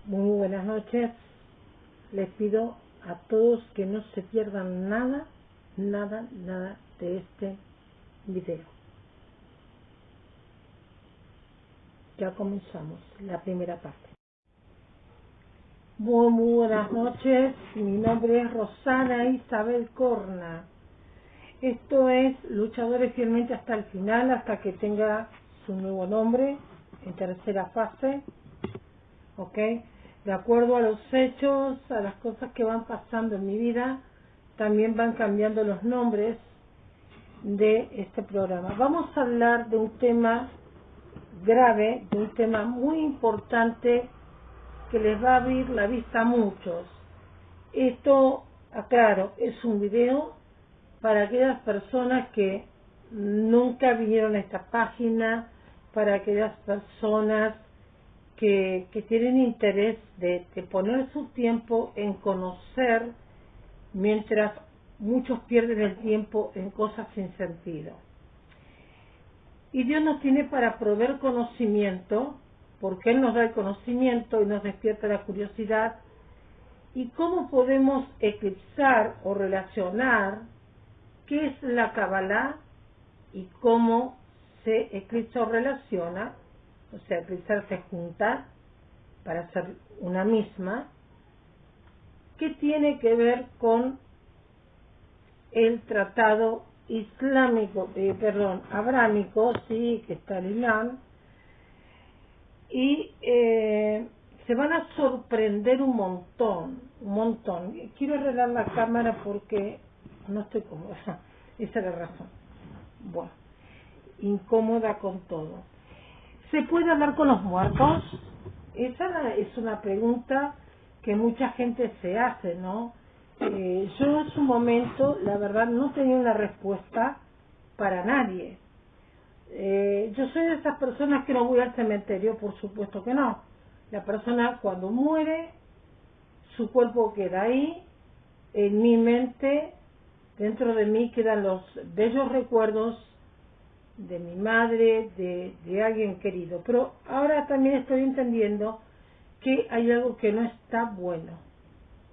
Muy buenas noches. Les pido a todos que no se pierdan nada de este video. Ya comenzamos la primera parte. Muy buenas noches. Mi nombre es Rosana Isabel Corna. Esto es Luchadores Fielmente hasta el final, hasta que tenga su nuevo nombre en tercera fase. ¿Ok? De acuerdo a los hechos, a las cosas que van pasando en mi vida, también van cambiando los nombres de este programa. Vamos a hablar de un tema grave, de un tema muy importante que les va a abrir la vista a muchos. Esto, aclaro, es un video para aquellas personas que nunca vinieron a esta página, para aquellas personas que tienen interés de poner su tiempo en conocer, mientras muchos pierden el tiempo en cosas sin sentido. Y Dios nos tiene para proveer conocimiento, porque Él nos da el conocimiento y nos despierta la curiosidad. ¿Y cómo podemos eclipsar o relacionar qué es la Kabbalah y cómo se eclipsa o relaciona? O sea, eclipsarse juntar para ser una misma. ¿Qué tiene que ver con el tratado islámico, abrámico, sí, que está el Islam? Y se van a sorprender un montón. Quiero arreglar la cámara porque no estoy cómoda. Esa es la razón. Bueno, incómoda con todo. ¿Se puede hablar con los muertos? Esa es una pregunta que mucha gente se hace, ¿no? Yo en su momento, la verdad, no tenía una respuesta para nadie. Yo soy de esas personas que no voy al cementerio, por supuesto que no. La persona cuando muere, su cuerpo queda ahí, en mi mente, dentro de mí quedan los bellos recuerdos de mi madre, de alguien querido. Pero ahora también estoy entendiendo que hay algo que no está bueno,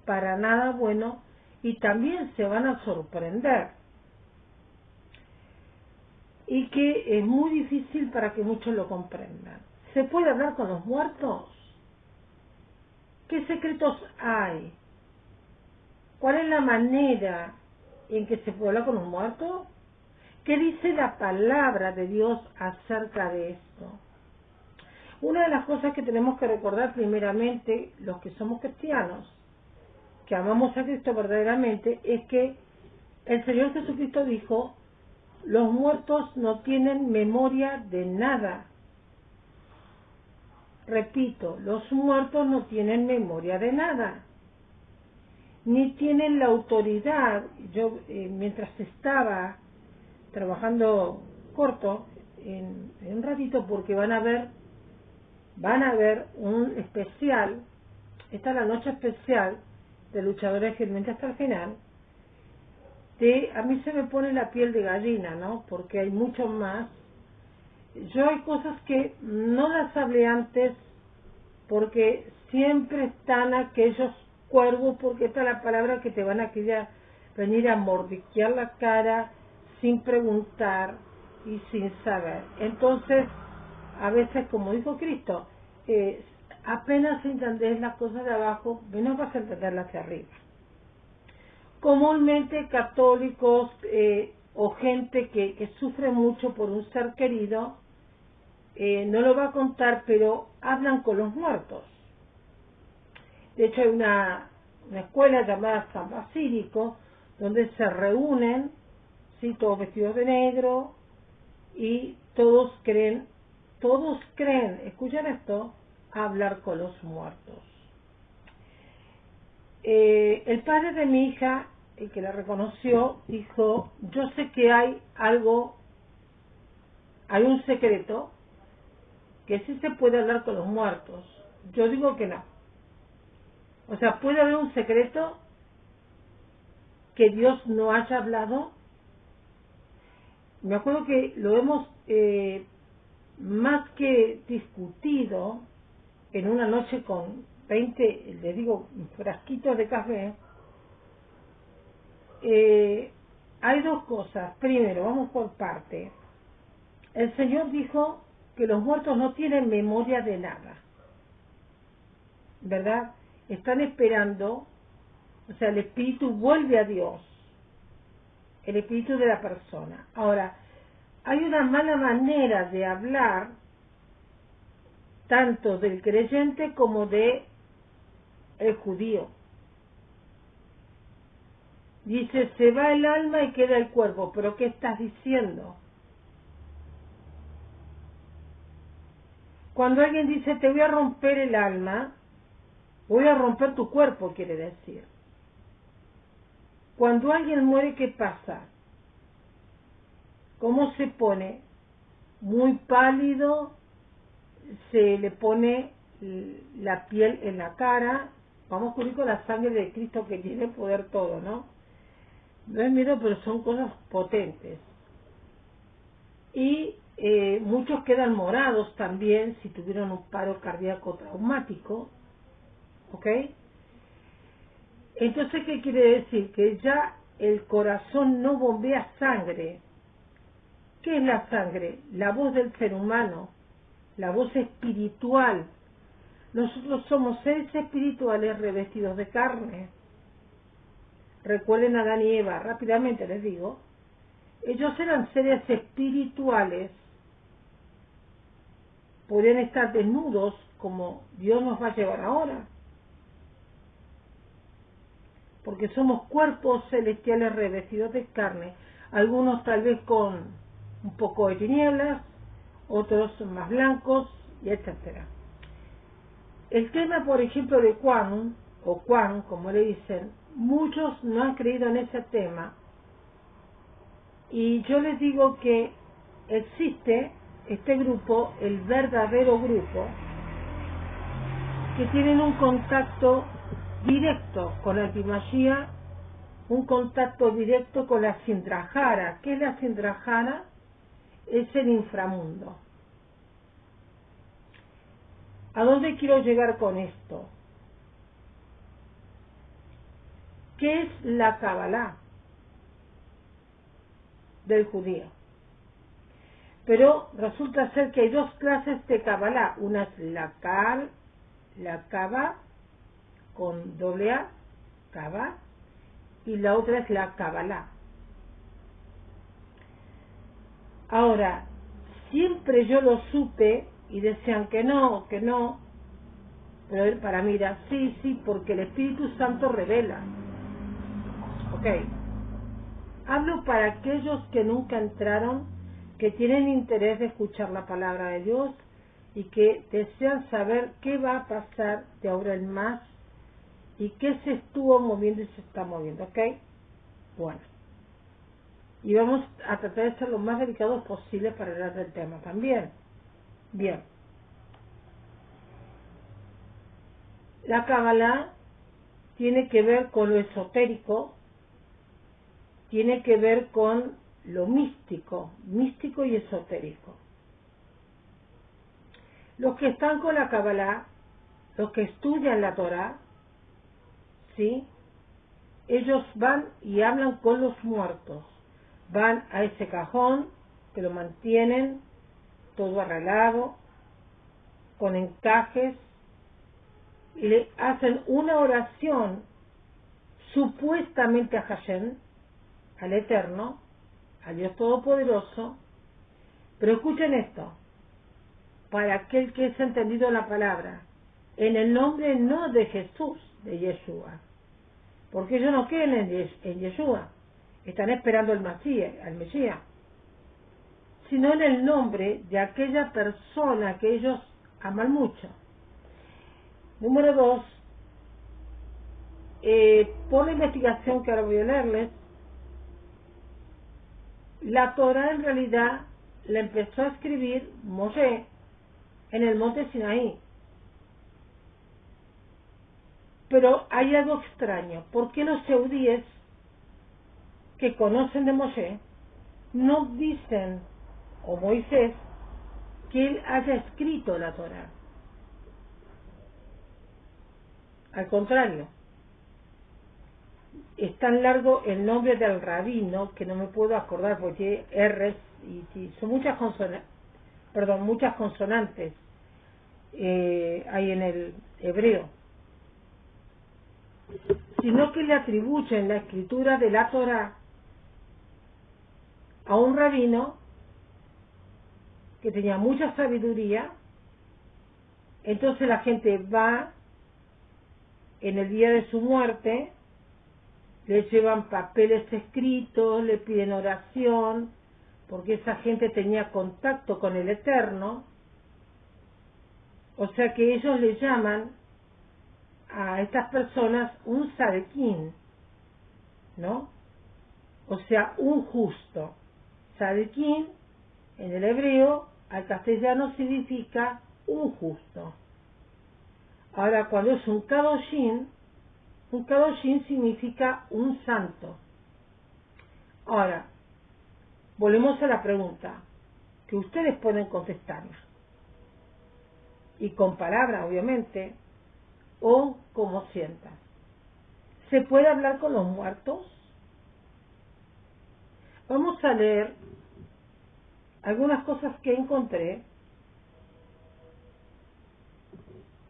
para nada bueno, y también se van a sorprender. Y que es muy difícil para que muchos lo comprendan. ¿Se puede hablar con los muertos? ¿Qué secretos hay? ¿Cuál es la manera en que se puede hablar con los muertos? ¿Qué dice la palabra de Dios acerca de esto? Una de las cosas que tenemos que recordar primeramente, los que somos cristianos, que amamos a Cristo verdaderamente, es que el Señor Jesucristo dijo: los muertos no tienen memoria de nada. Repito, los muertos no tienen memoria de nada, ni tienen la autoridad. Yo, mientras estaba trabajando corto, en un ratito, porque van a ver un especial, esta es la noche especial de Luchadores Fielmente hasta el final, a mí se me pone la piel de gallina, ¿no? Porque hay mucho más. Yo hay cosas que no las hablé antes, porque siempre están aquellos cuervos, porque esta es la palabra que te van a querer venir a mordisquear la cara sin preguntar y sin saber. Entonces, a veces, como dijo Cristo, apenas entendés las cosas de abajo, menos vas a entenderlas de arriba. Comúnmente católicos o gente que sufre mucho por un ser querido, no lo va a contar, pero hablan con los muertos. De hecho, hay una escuela llamada San Basílico, donde se reúnen, ¿sí?, todos vestidos de negro, y todos creen, escuchen esto, hablar con los muertos. El padre de mi hija, el que la reconoció, dijo: yo sé que hay algo, hay un secreto, que sí se puede hablar con los muertos. Yo digo que no. O sea, ¿puede haber un secreto que Dios no haya hablado? Me acuerdo que lo hemos más que discutido en una noche con 20, les digo, frasquitos de café, hay dos cosas. Primero, vamos por parte. El Señor dijo que los muertos no tienen memoria de nada, ¿verdad? Están esperando, o sea, el espíritu vuelve a Dios, el espíritu de la persona. Ahora, hay una mala manera de hablar tanto del creyente como de el judío. Dice, se va el alma y queda el cuerpo, pero ¿qué estás diciendo? Cuando alguien dice, te voy a romper el alma, voy a romper tu cuerpo, quiere decir. Cuando alguien muere, ¿qué pasa? ¿Cómo se pone? Muy pálido, se le pone la piel en la cara. Vamos a cubrir con la sangre de Cristo que tiene poder todo, ¿no? No es miedo, pero son cosas potentes. Y muchos quedan morados también si tuvieron un paro cardíaco traumático, ¿ok? Entonces, ¿qué quiere decir? Que ya el corazón no bombea sangre. ¿Qué es la sangre? La voz del ser humano, la voz espiritual. Nosotros somos seres espirituales revestidos de carne. Recuerden a Adán y Eva, rápidamente les digo. Ellos eran seres espirituales. Podrían estar desnudos como Dios nos va a llevar ahora. Porque somos cuerpos celestiales revestidos de carne. Algunos tal vez con un poco de tinieblas, otros más blancos, y etcétera. El tema, por ejemplo, de Juan, o Juan, como le dicen, muchos no han creído en ese tema. Y yo les digo que existe este grupo, el verdadero grupo, que tienen un contacto directo con el Mashiach, un contacto directo con la Sindrajara. ¿Qué es la Sindrajara? Es el inframundo. ¿A dónde quiero llegar con esto? ¿Qué es la Kabbalah del judío? Pero resulta ser que hay dos clases de Kabbalah. Una es la Kaba, con doble A, Kaba, y la otra es la Kabbalah. Ahora, siempre yo lo supe y decían que no, pero él para mí era sí, porque el Espíritu Santo revela. Ok. Hablo para aquellos que nunca entraron, que tienen interés de escuchar la palabra de Dios y que desean saber qué va a pasar de ahora en más y qué se estuvo moviendo y se está moviendo, ¿ok? Bueno. Y vamos a tratar de ser lo más delicados posible para hablar del tema también. Bien. La Kabbalah tiene que ver con lo esotérico, tiene que ver con lo místico y esotérico. Los que están con la Kabbalah, los que estudian la Torah, ¿sí? Ellos van y hablan con los muertos. Van a ese cajón que lo mantienen todo arreglado, con encajes, y le hacen una oración supuestamente a Hashem, al Eterno, al Dios Todopoderoso. Pero escuchen esto, para aquel que es entendido la palabra, en el nombre no de Jesús, de Yeshua, porque ellos no creen en Yeshua, están esperando al Mesías, sino en el nombre de aquella persona que ellos aman mucho. Número 2, por la investigación que ahora voy a leerles, la Torah en realidad la empezó a escribir Moshe en el monte Sinaí. Pero hay algo extraño. ¿Por qué los seudíes que conocen de Moshe no dicen, o Moisés, que él haya escrito la Torah? Al contrario, es tan largo el nombre del rabino que no me puedo acordar porque tiene R's y son muchas consonantes hay en el hebreo, sino que le atribuyen la escritura de la Torá a un rabino que tenía mucha sabiduría. Entonces la gente va en el día de su muerte, le llevan papeles escritos, le piden oración, porque esa gente tenía contacto con el Eterno. O sea que ellos le llaman a estas personas un sadequín, ¿no? O sea, un justo. Sadequín, en el hebreo, al castellano significa un justo. Ahora, cuando es un kadoshin significa un santo. Ahora, volvemos a la pregunta, que ustedes pueden contestarla. Y con palabras, obviamente, o como sientan. ¿Se puede hablar con los muertos? Vamos a leer algunas cosas que encontré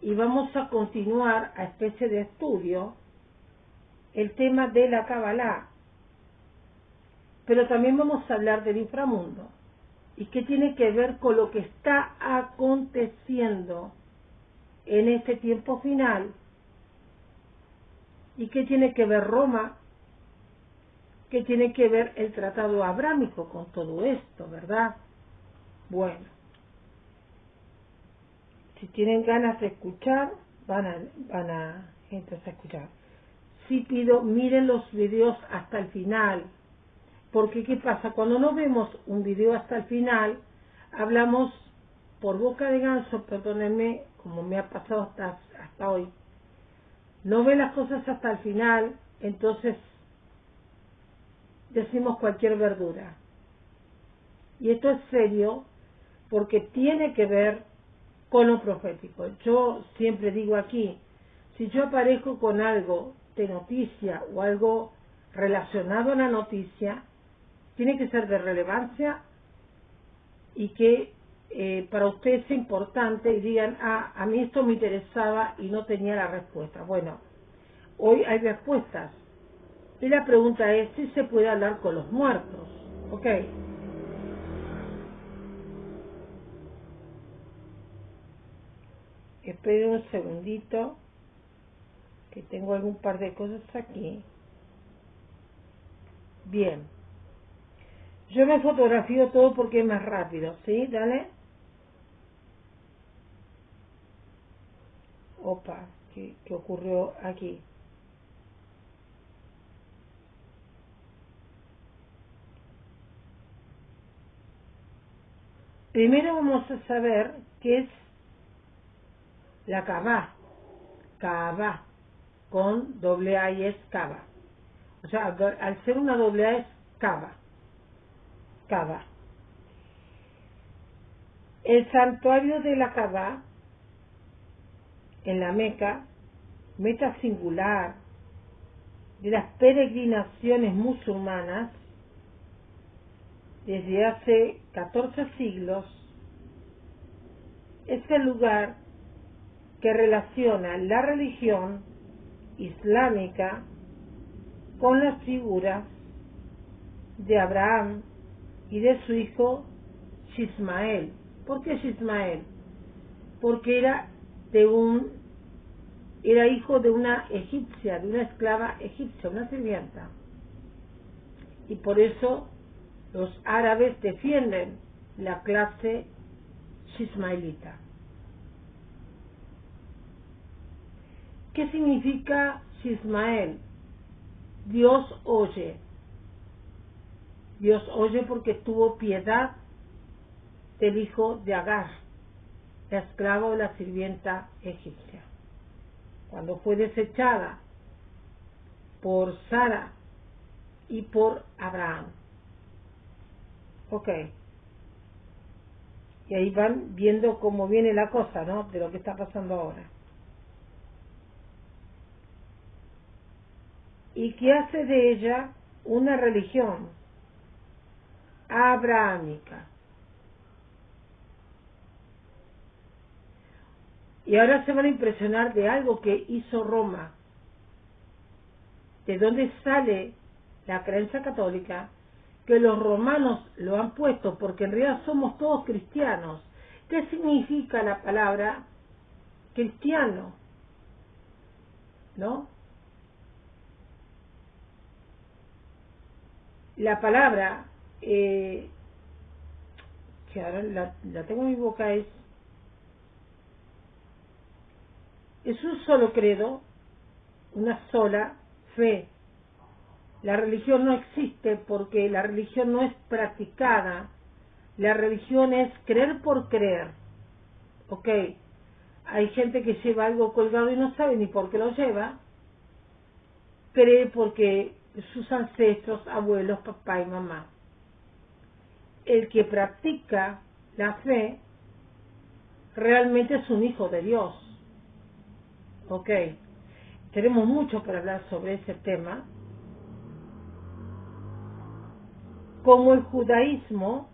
y vamos a continuar a especie de estudio el tema de la Kabbalah, pero también vamos a hablar del inframundo y qué tiene que ver con lo que está aconteciendo en este tiempo final y qué tiene que ver Roma, qué tiene que ver el tratado abrámico con todo esto, ¿verdad? Bueno, si tienen ganas de escuchar, van a entonces a escuchar. Sí pido, miren los videos hasta el final, porque ¿qué pasa? Cuando no vemos un video hasta el final, hablamos por boca de ganso, perdónenme, como me ha pasado hasta hoy. No ve las cosas hasta el final, entonces decimos cualquier verdura. Y esto es serio, porque tiene que ver con lo profético. Yo siempre digo aquí, si yo aparezco con algo de noticia o algo relacionado a la noticia, tiene que ser de relevancia y que para ustedes es importante y digan, a mí esto me interesaba y no tenía la respuesta. Bueno, hoy hay respuestas. Y la pregunta es si se puede hablar con los muertos. ¿Ok? Esperen un segundito, que tengo algún par de cosas aquí. Bien. Yo me fotografío todo porque es más rápido, ¿sí? Dale. Opa, ¿qué ocurrió aquí? Primero vamos a saber qué es la Kaabá. Kaabá, con doble A y es Kaaba. O sea, al ser una doble A es Kaaba. Kaaba. El santuario de la Kaaba, en la Meca, meta singular de las peregrinaciones musulmanas, desde hace 14 siglos, es el lugar que relaciona la religión islámica con las figuras de Abraham y de su hijo Ismael. ¿Por qué Ismael? Porque era hijo de una egipcia, de una esclava egipcia, una sirvienta. Y por eso los árabes defienden la clase ismaelita. ¿Qué significa Ismael? Dios oye. Dios oye porque tuvo piedad del hijo de Agar, la esclava o la sirvienta egipcia. Cuando fue desechada por Sara y por Abraham. Ok. Y ahí van viendo cómo viene la cosa, ¿no? De lo que está pasando ahora. y que hace de ella una religión abrahámica. Y ahora se van a impresionar de algo que hizo Roma. ¿De dónde sale la creencia católica? Que los romanos lo han puesto porque en realidad somos todos cristianos. ¿Qué significa la palabra cristiano? ¿No? La palabra, que ahora la tengo en mi boca, es un solo credo, una sola fe. La religión no existe porque la religión no es practicada. La religión es creer por creer. Ok, hay gente que lleva algo colgado y no sabe ni por qué lo lleva. Cree porque sus ancestros, abuelos, papá y mamá. El que practica la fe realmente es un hijo de Dios. Ok, tenemos mucho para hablar sobre ese tema. Como el judaísmo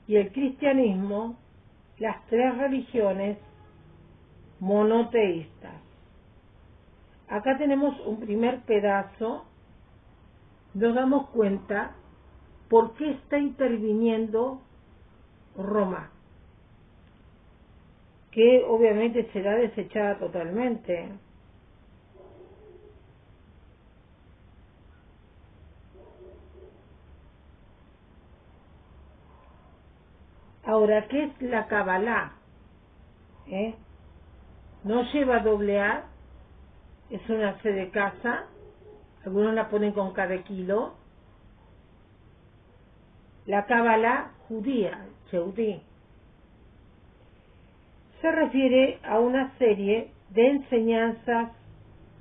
y el cristianismo, las tres religiones monoteístas. Acá tenemos un primer pedazo, nos damos cuenta por qué está interviniendo Roma, que obviamente será desechada totalmente. Ahora, ¿qué es la Kabbalah? No lleva doble A, es una C de casa, algunos la ponen con cada kilo. La Kabbalah judía, Yehudí, se refiere a una serie de enseñanzas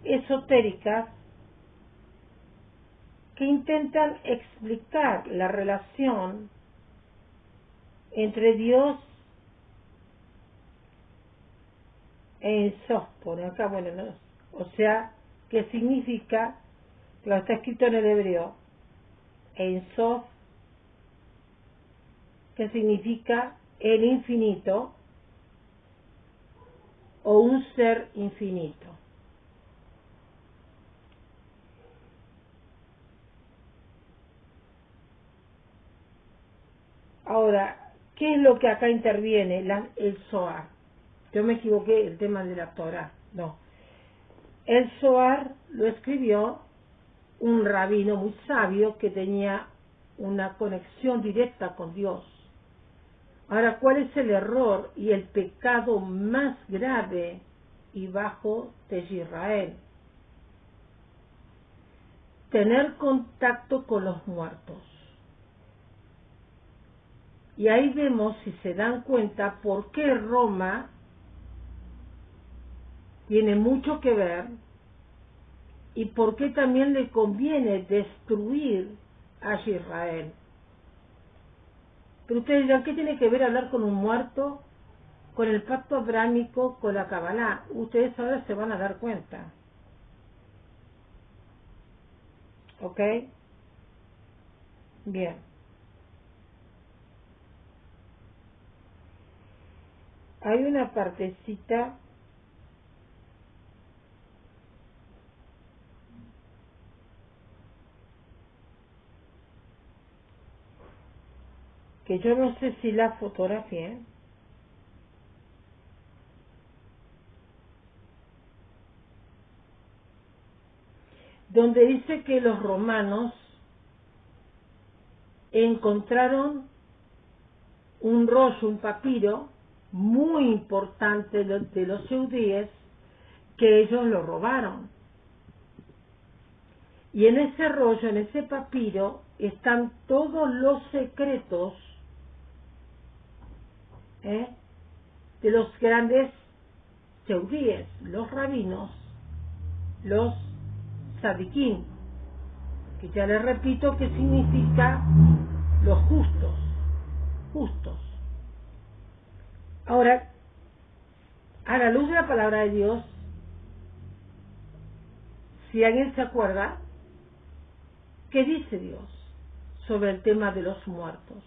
esotéricas que intentan explicar la relación entre Dios e Ensof, pone acá, bueno, no, o sea, que significa, lo está escrito en el hebreo, Ensof, que significa el infinito o un ser infinito. Ahora, ¿qué es lo que acá interviene? El Zohar. Yo me equivoqué, el tema de la Torah. No. El Zohar lo escribió un rabino muy sabio que tenía una conexión directa con Dios. Ahora, ¿cuál es el error y el pecado más grave y bajo de Israel? Tener contacto con los muertos. Y ahí vemos, si se dan cuenta, por qué Roma tiene mucho que ver y por qué también le conviene destruir a Israel. Pero ustedes dirán, ¿qué tiene que ver hablar con un muerto, con el pacto abrámico, con la Kabbalah? Ustedes ahora se van a dar cuenta. ¿Ok? Bien. Hay una partecita que yo no sé si la fotografié, donde dice que los romanos encontraron un rollo, un papiro muy importante de los judíos, que ellos lo robaron. Y en ese rollo, en ese papiro, están todos los secretos de los grandes judíos, los rabinos, los tzadikim, que ya les repito que significa los justos, justos. Ahora, a la luz de la palabra de Dios, si alguien se acuerda, ¿Qué dice Dios sobre el tema de los muertos?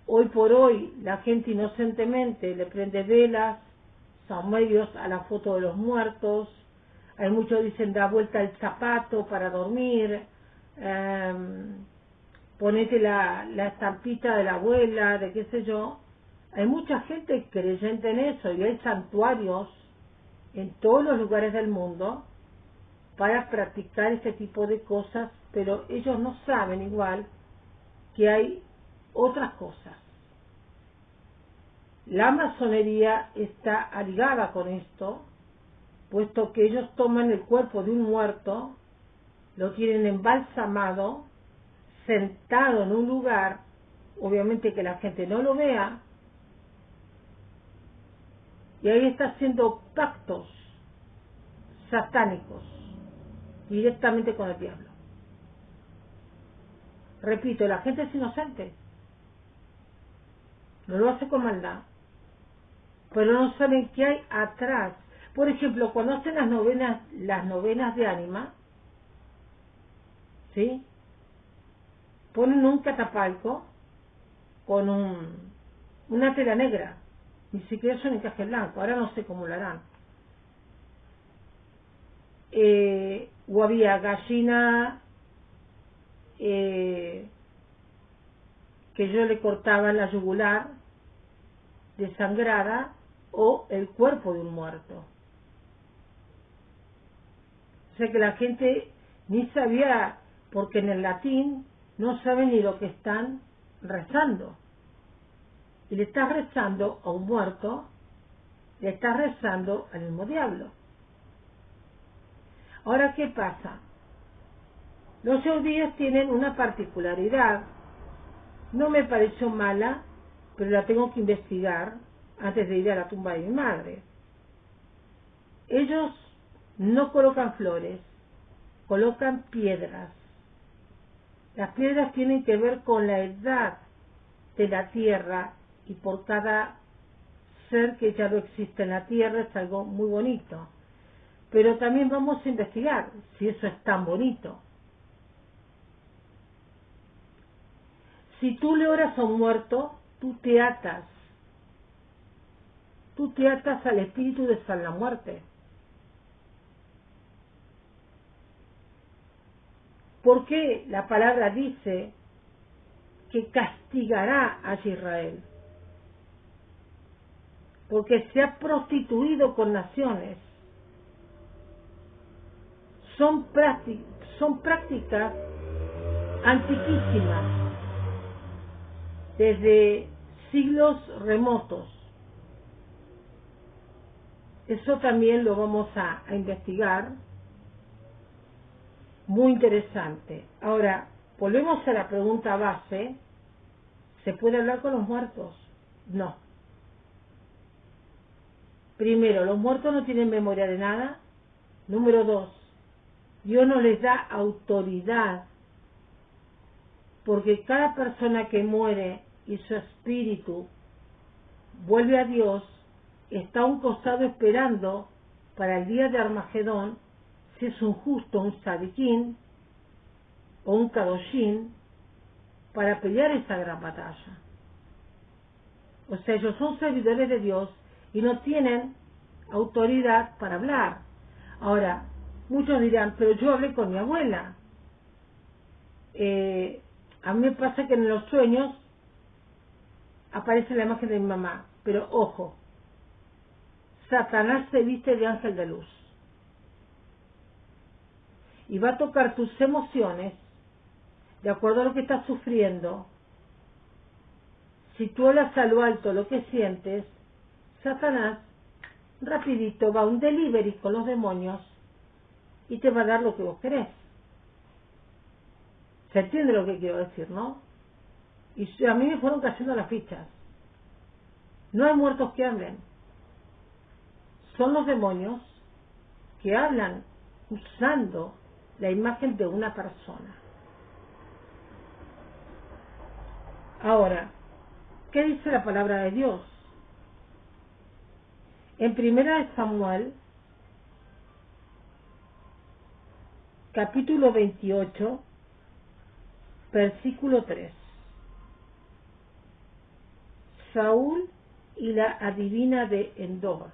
Hoy por hoy la gente inocentemente le prende velas, saumerios a la foto de los muertos. Hay muchos dicen da vuelta el zapato para dormir, ponete la estampita de la abuela, de qué sé yo. Hay mucha gente creyente en eso y hay santuarios en todos los lugares del mundo para practicar ese tipo de cosas, pero ellos no saben igual que hay otras cosas. La masonería está ligada con esto, puesto que ellos toman el cuerpo de un muerto, lo tienen embalsamado, sentado en un lugar, obviamente que la gente no lo vea, y ahí está haciendo pactos satánicos directamente con el diablo. Repito, la gente es inocente, no lo hace con maldad, pero no saben qué hay atrás. Por ejemplo, cuando hacen las novenas de ánima, ¿sí? Ponen un catafalco con una tela negra, ni siquiera son encaje blanco, ahora no sé cómo lo harán. O había gallina que yo le cortaba la yugular desangrada, o el cuerpo de un muerto. O sea que la gente ni sabía, porque en el latín no saben ni lo que están rezando. Y le estás rezando a un muerto, le estás rezando al mismo diablo. Ahora, ¿qué pasa? Los judíos tienen una particularidad, no me pareció mala, pero la tengo que investigar antes de ir a la tumba de mi madre. Ellos no colocan flores, colocan piedras. Las piedras tienen que ver con la edad de la tierra, y por cada ser que ya no existe en la tierra es algo muy bonito. Pero también vamos a investigar si eso es tan bonito. Si tú le oras a un muerto, tú te atas al espíritu de la muerte. ¿Por qué la palabra dice que castigará a Israel? Porque se ha prostituido con naciones. Son prácticas antiquísimas, desde siglos remotos. Eso también lo vamos a investigar. Muy interesante. Ahora, volvemos a la pregunta base. ¿Se puede hablar con los muertos? No. Primero, los muertos no tienen memoria de nada. Número 2, Dios no les da autoridad, porque cada persona que muere y su espíritu vuelve a Dios, está a un costado esperando para el día de Armagedón, si es un justo, un sadiquín o un kadoshín, para pelear esa gran batalla. O sea, ellos son servidores de Dios y no tienen autoridad para hablar. Ahora, muchos dirán, pero yo hablé con mi abuela. A mí me pasa que en los sueños aparece la imagen de mi mamá, pero ojo, Satanás se viste de ángel de luz y va a tocar tus emociones de acuerdo a lo que estás sufriendo. Si tú hablas a lo alto lo que sientes, Satanás rapidito va a un delivery con los demonios y te va a dar lo que vos querés. ¿Se entiende lo que quiero decir, no? Y a mí me fueron cayendo las fichas. No hay muertos que hablen. Son los demonios que hablan usando la imagen de una persona. Ahora, ¿qué dice la palabra de Dios? En 1 Samuel, capítulo 28, versículo 3. Saúl y la adivina de Endor.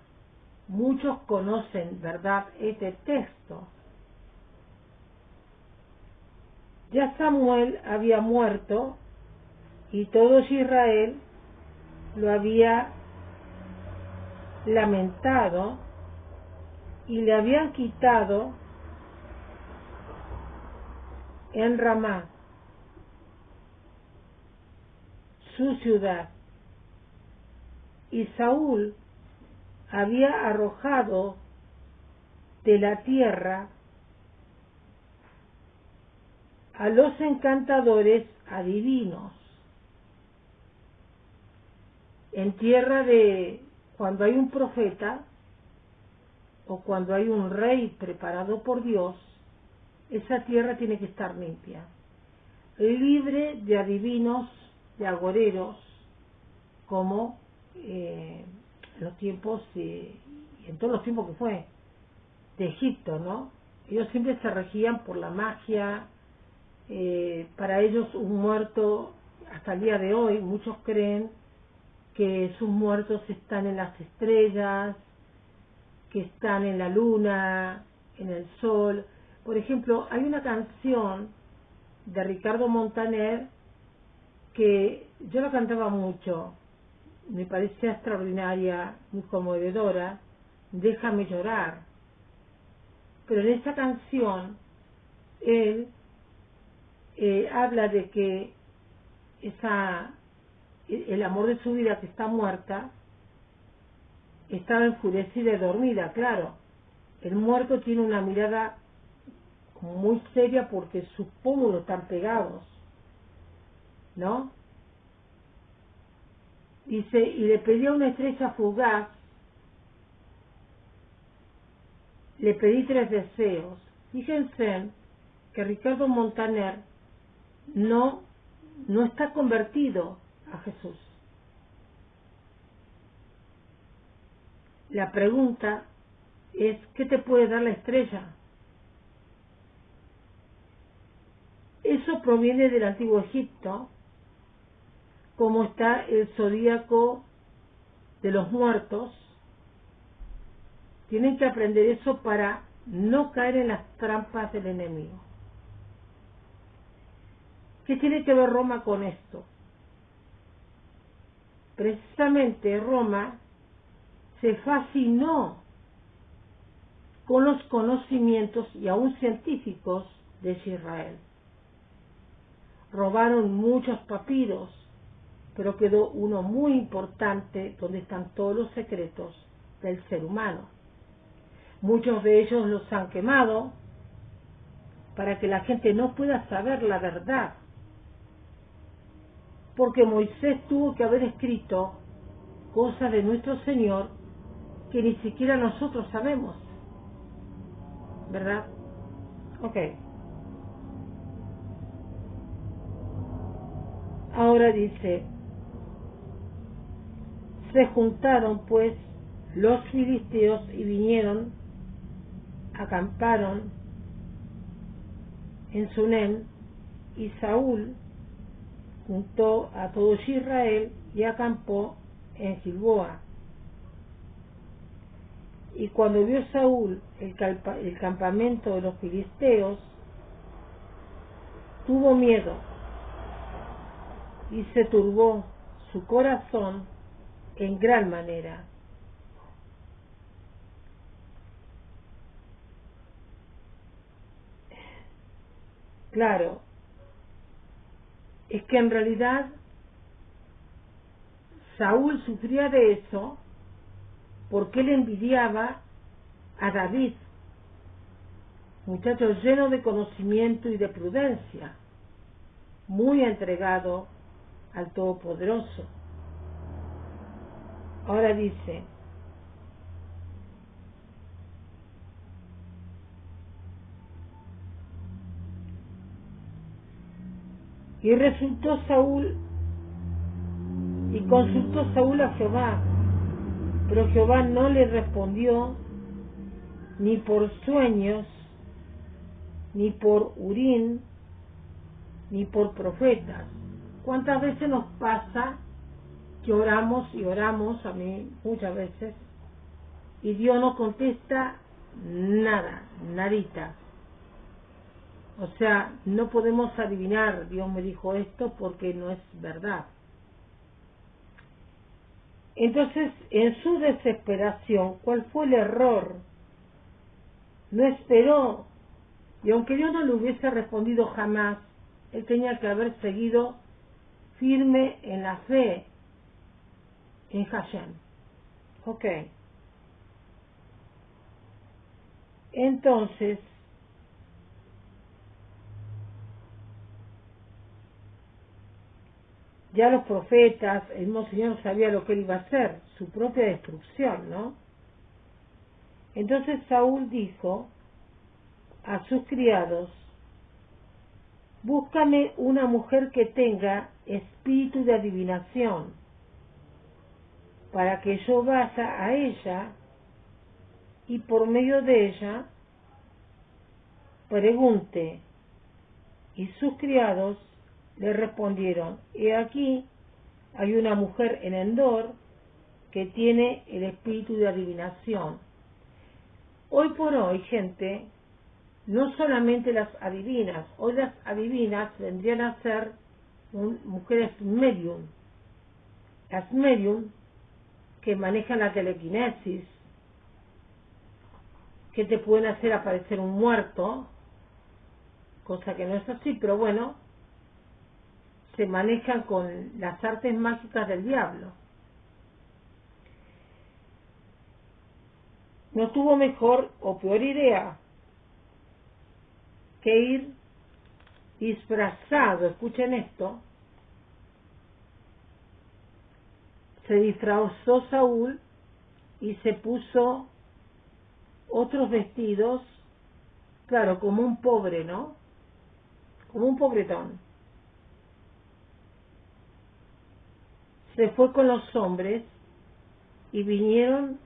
Muchos conocen, ¿verdad?, este texto. Ya Samuel había muerto y todo Israel lo había lamentado y le habían quitado en Ramá su ciudad, y Saúl había arrojado de la tierra a los encantadores adivinos. En tierra de cuando hay un profeta o cuando hay un rey preparado por Dios, esa tierra tiene que estar limpia, libre de adivinos, de agoreros, como en los tiempos, en todos los tiempos que fue, de Egipto, ¿no? Ellos siempre se regían por la magia. Para ellos un muerto, hasta el día de hoy, muchos creen que sus muertos están en las estrellas, que están en la luna, en el sol. Por ejemplo, hay una canción de Ricardo Montaner que yo la cantaba mucho, me parecía extraordinaria, muy conmovedora, Déjame llorar. Pero en esa canción él habla de que el amor de su vida, que está muerta, estaba enfurecida y dormida. Claro, el muerto tiene una mirada muy seria porque sus pómulos están pegados, ¿no? Dice, y le pedía una estrella fugaz, le pedí 3 deseos. Fíjense que Ricardo Montaner no está convertido a Jesús. La pregunta es, ¿qué te puede dar la estrella? Eso proviene del antiguo Egipto, como está el zodíaco de los muertos. Tienen que aprender eso para no caer en las trampas del enemigo. ¿Qué tiene que ver Roma con esto? Precisamente Roma se fascinó con los conocimientos y aún científicos de Israel. Robaron muchos papiros, pero quedó uno muy importante donde están todos los secretos del ser humano. Muchos de ellos los han quemado para que la gente no pueda saber la verdad, porque Moisés tuvo que haber escrito cosas de nuestro Señor que ni siquiera nosotros sabemos, ¿verdad? Ok. Ahora dice, se juntaron pues los filisteos y vinieron, acamparon en Sunem, y Saúl juntó a todo Israel y acampó en Gilboa. Y cuando vio Saúl el campamento de los filisteos, tuvo miedo y se turbó su corazón en gran manera. Claro, es que en realidad Saúl sufría de eso porque él envidiaba a David, muchacho lleno de conocimiento y de prudencia, muy entregado al Todopoderoso. Ahora dice, y consultó Saúl a Jehová, pero Jehová no le respondió ni por sueños ni por Urim, ni por profetas. ¿Cuántas veces nos pasa que oramos y oramos, a mí muchas veces, y Dios no contesta nada, nadita? O sea, no podemos adivinar, Dios me dijo esto porque no es verdad. Entonces, en su desesperación, ¿cuál fue el error? No esperó, y aunque Dios no le hubiese respondido jamás, él tenía que haber seguido firme en la fe en Hashem. Ok. Entonces, ya los profetas, el mismo Señor sabía lo que él iba a hacer, su propia destrucción, ¿no? Entonces Saúl dijo a sus criados: búscame una mujer que tenga espíritu de adivinación, para que yo vaya a ella y por medio de ella pregunte. Y sus criados le respondieron: he aquí, hay una mujer en Endor que tiene el espíritu de adivinación. Hoy por hoy, gente, no solamente las adivinas, hoy las adivinas vendrían a ser mujeres medium, las medium que manejan la telequinesis, que te pueden hacer aparecer un muerto, cosa que no es así, pero bueno, se manejan con las artes mágicas del diablo. No tuvo mejor o peor idea que ir disfrazado, escuchen esto, se disfrazó Saúl y se puso otros vestidos, claro, como un pobre, ¿no? Como un pobretón. Se fue con los hombres y vinieron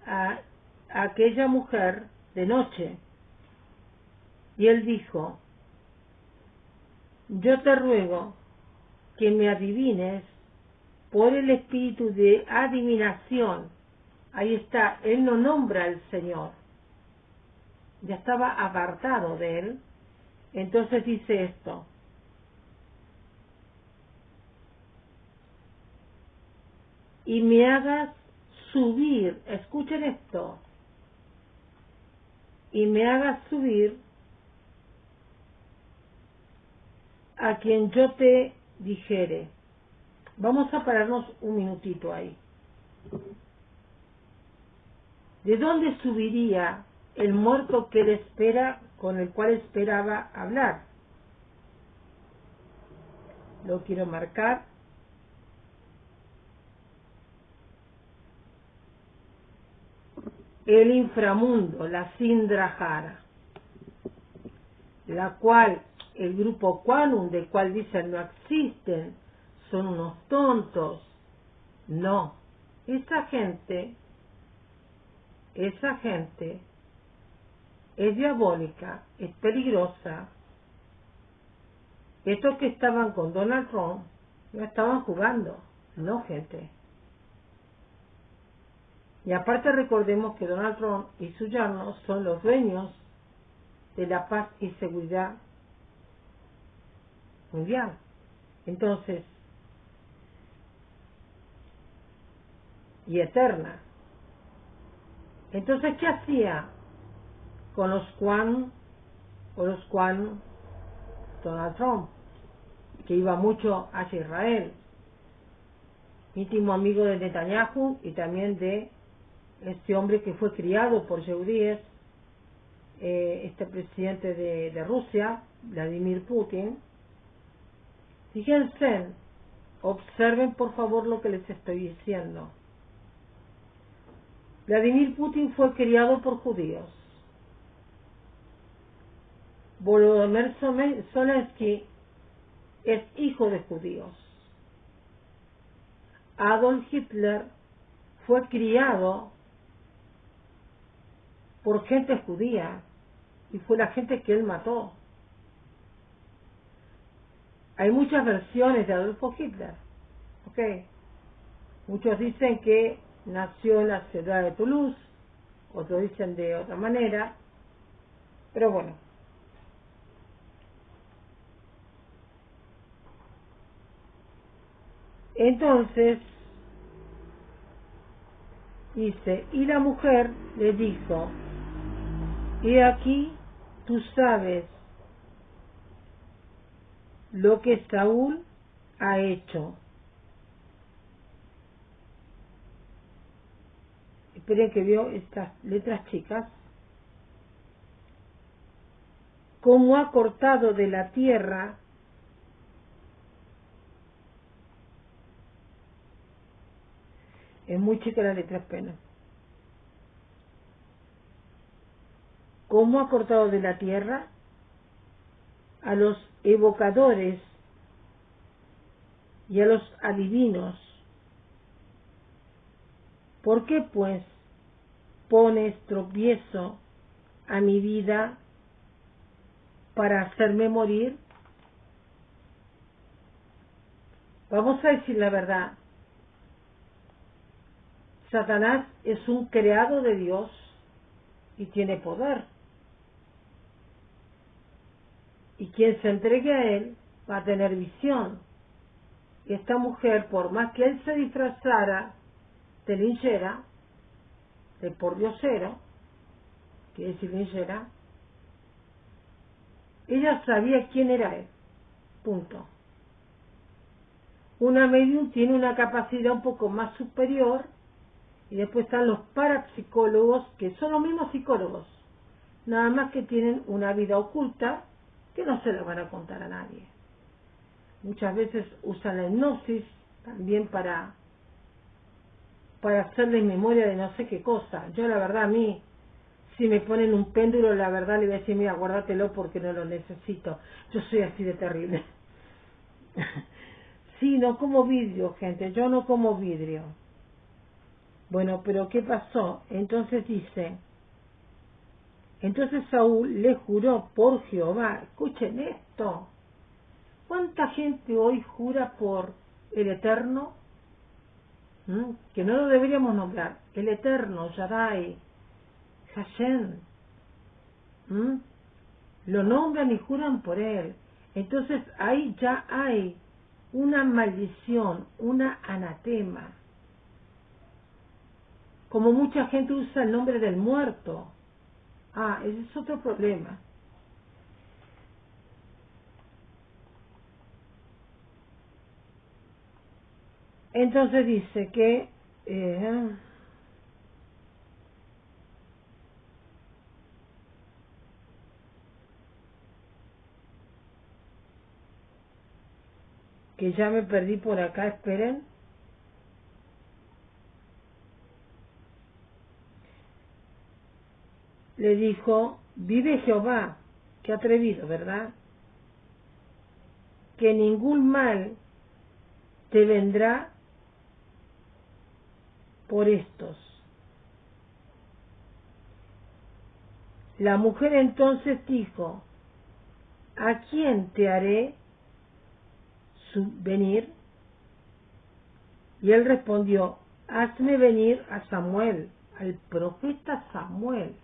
a aquella mujer de noche. Y él dijo: yo te ruego que me adivines por el espíritu de adivinación. Ahí está, él no nombra al Señor, ya estaba apartado de él. Entonces dice esto: y me hagas subir, escuchen esto, y me hagas subir a quien yo te dijere. Vamos a pararnos un minutito ahí. ¿De dónde subiría el muerto que él espera, con el cual esperaba hablar? Lo quiero marcar. El inframundo, la Sindrajara, la cual el grupo Quanum, del cual dicen no existen, son unos tontos. No, esa gente es diabólica, es peligrosa. Estos que estaban con Donald Trump no estaban jugando, no, gente. Y aparte recordemos que Donald Trump y su yerno son los dueños de la paz y seguridad mundial. Entonces, y eterna. Entonces, ¿qué hacía con los Quanum Donald Trump, que iba mucho hacia Israel, íntimo amigo de Netanyahu y también de este hombre que fue criado por judíos, este presidente de Rusia, Vladimir Putin? Fíjense, observen por favor lo que les estoy diciendo. Vladimir Putin fue criado por judíos. Volodymyr Zelensky es hijo de judíos. Adolf Hitler fue criado por gente judía. y fue la gente que él mató. Hay muchas versiones de Adolfo Hitler, ¿ok? Muchos dicen que nació en la ciudad de Toulouse, otros dicen de otra manera, pero bueno. Entonces, dice, y la mujer le dijo, he aquí, tú sabes lo que Saúl ha hecho. Esperen que veo estas letras chicas. Cómo ha cortado de la tierra es muy chica la letra, pena. Cómo ha cortado de la tierra a los evocadores y a los adivinos. ¿Por qué pues pones tropiezo a mi vida para hacerme morir? Vamos a decir la verdad. Satanás es un creado de Dios y tiene poder. Y quien se entregue a él va a tener visión. Y esta mujer, por más que él se disfrazara de linchera, de pordiosero, quiere decir linchera, ella sabía quién era él. Punto. Una medium tiene una capacidad un poco más superior, y después están los parapsicólogos, que son los mismos psicólogos, nada más que tienen una vida oculta que no se la van a contar a nadie. Muchas veces usan la hipnosis también para hacerle memoria de no sé qué cosa. Yo la verdad, a mí, si me ponen un péndulo, la verdad le voy a decir, mira, guárdatelo porque no lo necesito. Yo soy así de terrible. Sí, no como vidrio, gente, yo no como vidrio. Bueno, pero ¿qué pasó? Entonces dice, entonces Saúl le juró por Jehová. Escuchen esto. ¿Cuánta gente hoy jura por el Eterno? Que no lo deberíamos nombrar. El Eterno, Yadai, Hashem. Lo nombran y juran por él. Entonces ahí ya hay una maldición, una anatema. Como mucha gente usa el nombre del muerto. Ese es otro problema. Entonces dice que ya me perdí por acá, esperen. Le dijo, vive Jehová, qué atrevido, ¿verdad? Que ningún mal te vendrá por estos. La mujer entonces dijo, ¿a quién te haré venir? Y él respondió, hazme venir a Samuel, al profeta Samuel.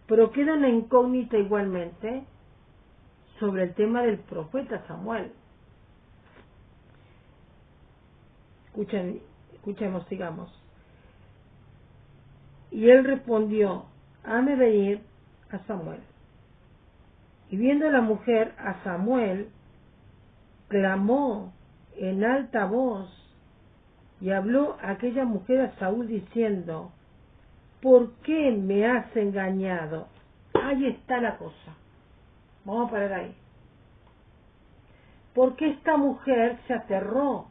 Pero queda una incógnita igualmente sobre el tema del profeta Samuel. Escuchemos, sigamos. Y él respondió, hazme venir a Samuel. Y viendo la mujer a Samuel, clamó en alta voz y habló aquella mujer a Saúl diciendo, ¿por qué me has engañado? Ahí está la cosa. Vamos a parar ahí. Porque esta mujer se aterró.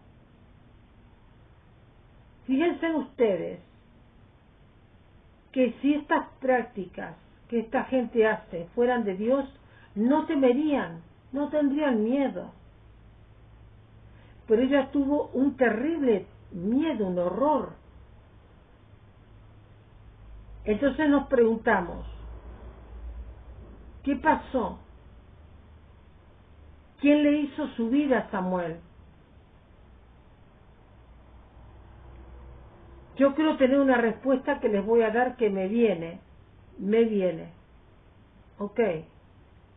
Fíjense ustedes que si estas prácticas que esta gente hace fueran de Dios, no temerían, no tendrían miedo. Pero ella tuvo un terrible miedo, un horror, Entonces nos preguntamos, ¿qué pasó? ¿Quién le hizo subir a Samuel? Yo creo tener una respuesta que les voy a dar que me viene. Ok,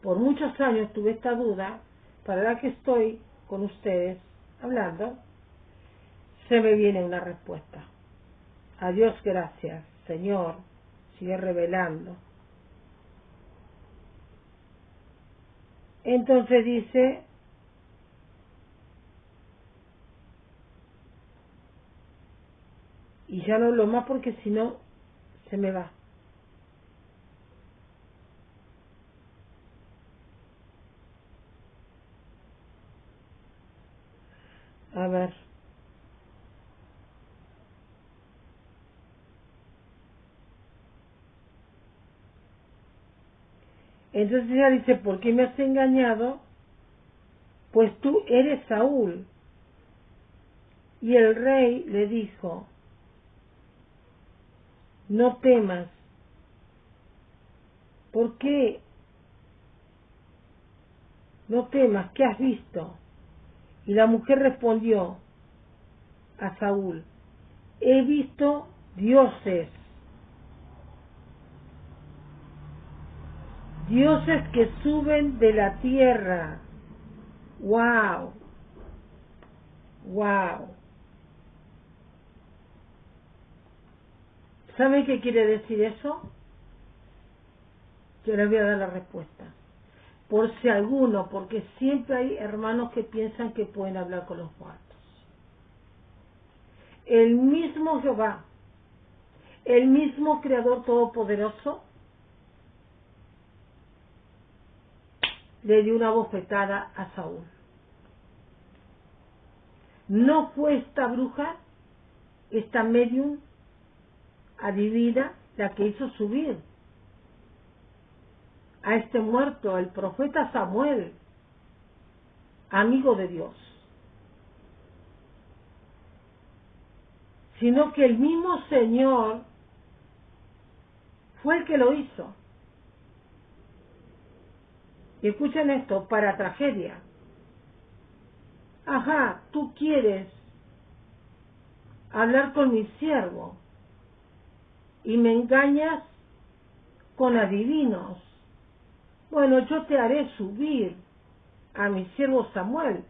por muchos años tuve esta duda, para la que estoy con ustedes hablando, se me viene una respuesta. A Dios gracias, Señor, sigue revelando. Entonces dice, y ya no hablo más porque si no se me va. A ver. Entonces ella dice, ¿por qué me has engañado? Pues tú eres Saúl. Y el rey le dijo, no temas. ¿Por qué? No temas, ¿qué has visto? Y la mujer respondió a Saúl, he visto dioses, dioses que suben de la tierra. ¡Wow! ¡Wow! ¿Saben qué quiere decir eso? Yo les voy a dar la respuesta. Por si alguno, porque siempre hay hermanos que piensan que pueden hablar con los muertos. El mismo Jehová, el mismo Creador Todopoderoso, le dio una bofetada a Saúl. No fue esta bruja, esta medium adivina, la que hizo subir a este muerto, el profeta Samuel, amigo de Dios, sino que el mismo Señor fue el que lo hizo. Y escuchen esto, para tragedia. Ajá, tú quieres hablar con mi siervo y me engañas con adivinos. Bueno, yo te haré subir a mi siervo Samuel.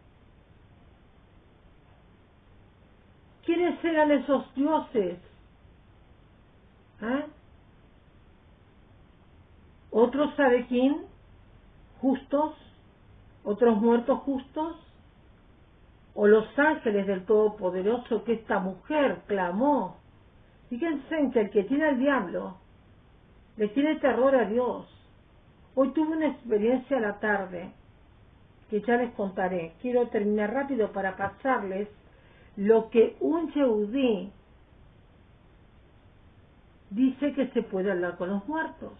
¿Quiénes eran esos dioses? ¿Ah? ¿Otros Sadequín justos? ¿Otros muertos justos? ¿O los ángeles del Todopoderoso que esta mujer clamó? Fíjense en que el que tiene al diablo le tiene terror a Dios. Hoy tuve una experiencia a la tarde que ya les contaré. Quiero terminar rápido para pasarles lo que un Yehudí dice que se puede hablar con los muertos.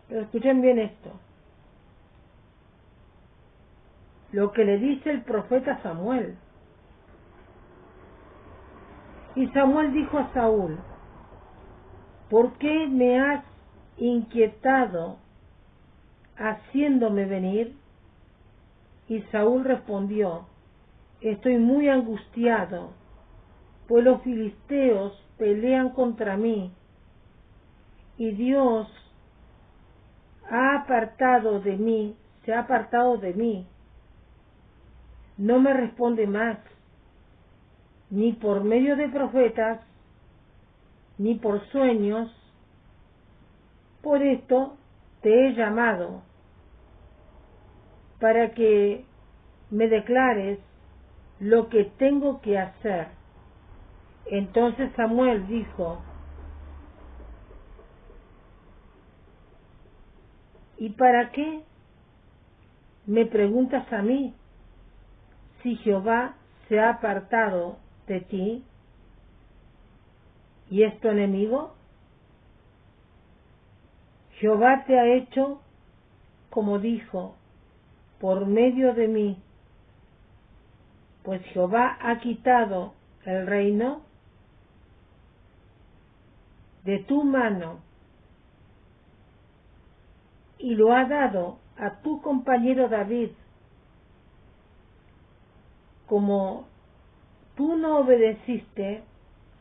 Pero escuchen bien esto. Lo que le dice el profeta Samuel. Y Samuel dijo a Saúl, ¿por qué me has inquietado haciéndome venir? Y Saúl respondió, estoy muy angustiado, pues los filisteos pelean contra mí, y Dios se ha apartado de mí, no me responde más, ni por medio de profetas, ni por sueños. Por esto te he llamado, para que me declares lo que tengo que hacer. Entonces Samuel dijo, ¿y para qué me preguntas a mí si Jehová se ha apartado de ti y es tu enemigo? Jehová te ha hecho como dijo, por medio de mí, pues Jehová ha quitado el reino de tu mano y lo ha dado a tu compañero David, como tú no obedeciste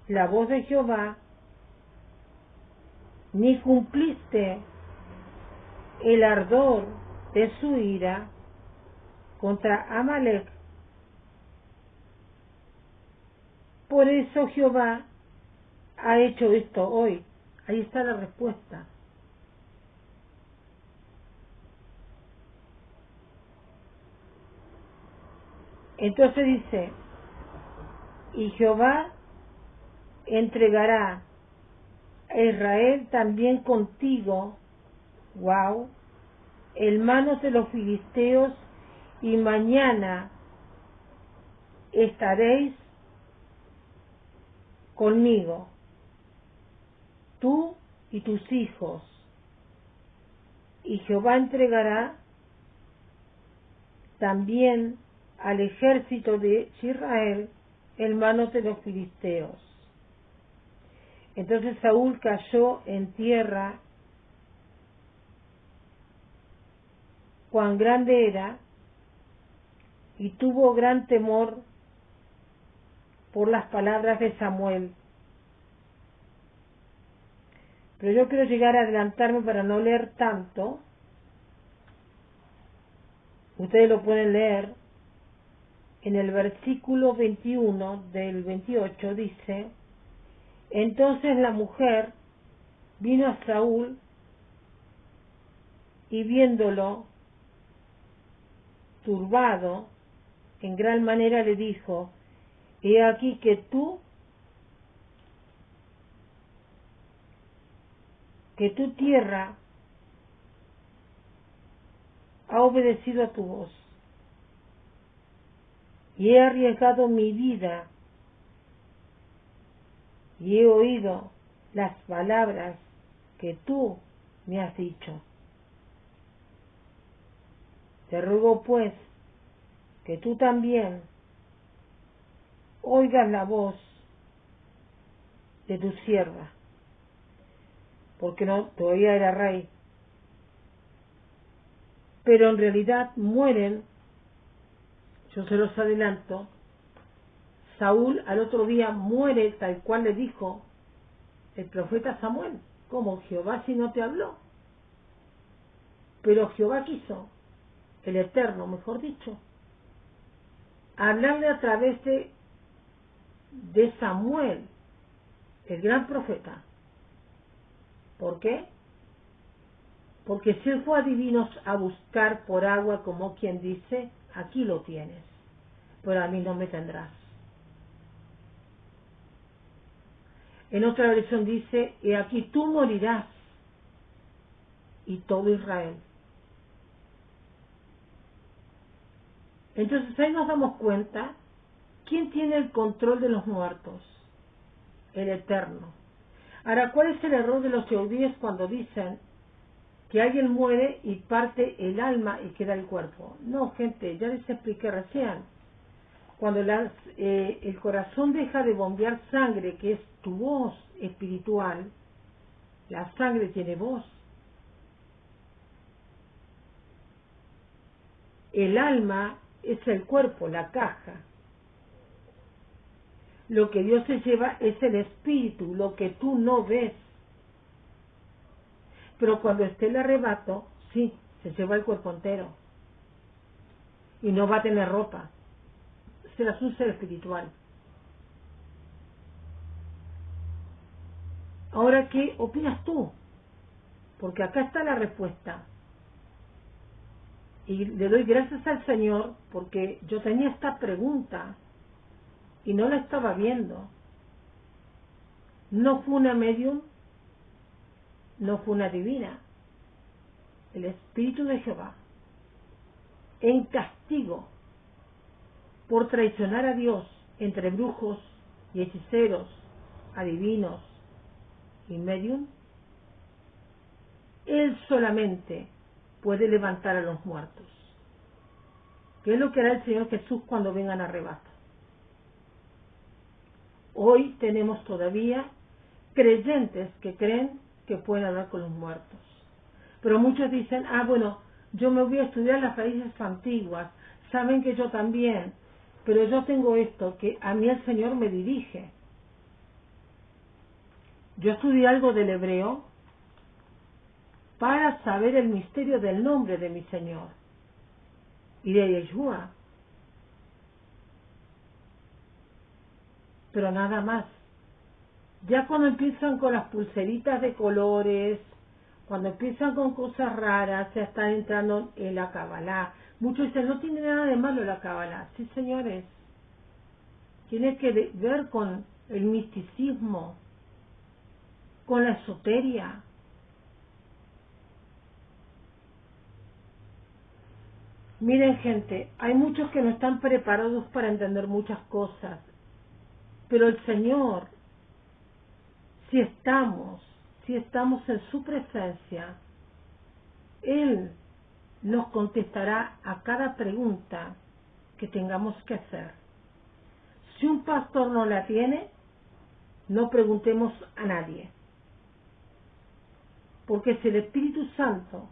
la voz de Jehová, ni cumpliste el ardor de su ira contra Amalek, por eso Jehová ha hecho esto hoy. Ahí está la respuesta. Entonces dice, y Jehová entregará a Israel también contigo, wow, en manos de los filisteos, y mañana estaréis conmigo, tú y tus hijos, y Jehová entregará también al ejército de Israel en manos de los filisteos. Entonces Saúl cayó en tierra, cuán grande era, y tuvo gran temor por las palabras de Samuel. Pero yo quiero llegar a adelantarme para no leer tanto. Ustedes lo pueden leer. En el versículo 21 del 28 dice, entonces la mujer vino a Saúl y viéndolo turbado en gran manera le dijo, he aquí que tu tierra ha obedecido a tu voz, y he arriesgado mi vida, y he oído las palabras que tú me has dicho. Te ruego pues que tú también oigas la voz de tu sierva, porque no todavía era rey, pero en realidad mueren. Yo se los adelanto, Saúl al otro día muere tal cual le dijo el profeta Samuel, como Jehová si no te habló. Pero Jehová quiso, el Eterno mejor dicho, hablarle a través de Samuel, el gran profeta. ¿Por qué? Porque si él fue a divinos a buscar por agua, como quien dice, aquí lo tienes, pero a mí no me tendrás. En otra versión dice, he aquí tú morirás, y todo Israel. Entonces ahí nos damos cuenta, ¿quién tiene el control de los muertos? El Eterno. Ahora, ¿cuál es el error de los judíos cuando dicen que alguien muere y parte el alma y queda el cuerpo? No, gente, ya les expliqué recién. Cuando el corazón deja de bombear sangre, que es tu voz espiritual, la sangre tiene voz. El alma es el cuerpo, la caja. Lo que Dios se lleva es el espíritu, lo que tú no ves. Pero cuando esté el arrebato, sí, se lleva el cuerpo entero. Y no va a tener ropa. Serás un ser espiritual. Ahora, ¿qué opinas tú? Porque acá está la respuesta. Y le doy gracias al Señor porque yo tenía esta pregunta y no la estaba viendo. No fue una medium, no fue una divina. El Espíritu de Jehová, en castigo por traicionar a Dios entre brujos y hechiceros, adivinos y medium, Él solamente puede levantar a los muertos. ¿Qué es lo que hará el Señor Jesús cuando venga en arrebato? Hoy tenemos todavía creyentes que creen que pueden hablar con los muertos. Pero muchos dicen, bueno, yo me voy a estudiar las raíces antiguas, saben que yo también, pero yo tengo esto, que a mí el Señor me dirige. Yo estudié algo del hebreo para saber el misterio del nombre de mi Señor y de Yeshua. Pero nada más. Ya cuando empiezan con las pulseritas de colores, cuando empiezan con cosas raras, ya están entrando en la Kabbalah. Muchos dicen, no tiene nada de malo la Kabbalah. Sí, señores. Tiene que ver con el misticismo, con la esoteria. Miren, gente, hay muchos que no están preparados para entender muchas cosas. Pero el Señor, si estamos en su presencia, Él nos contestará a cada pregunta que tengamos que hacer. Si un pastor no la tiene, no preguntemos a nadie. Porque si el Espíritu Santo,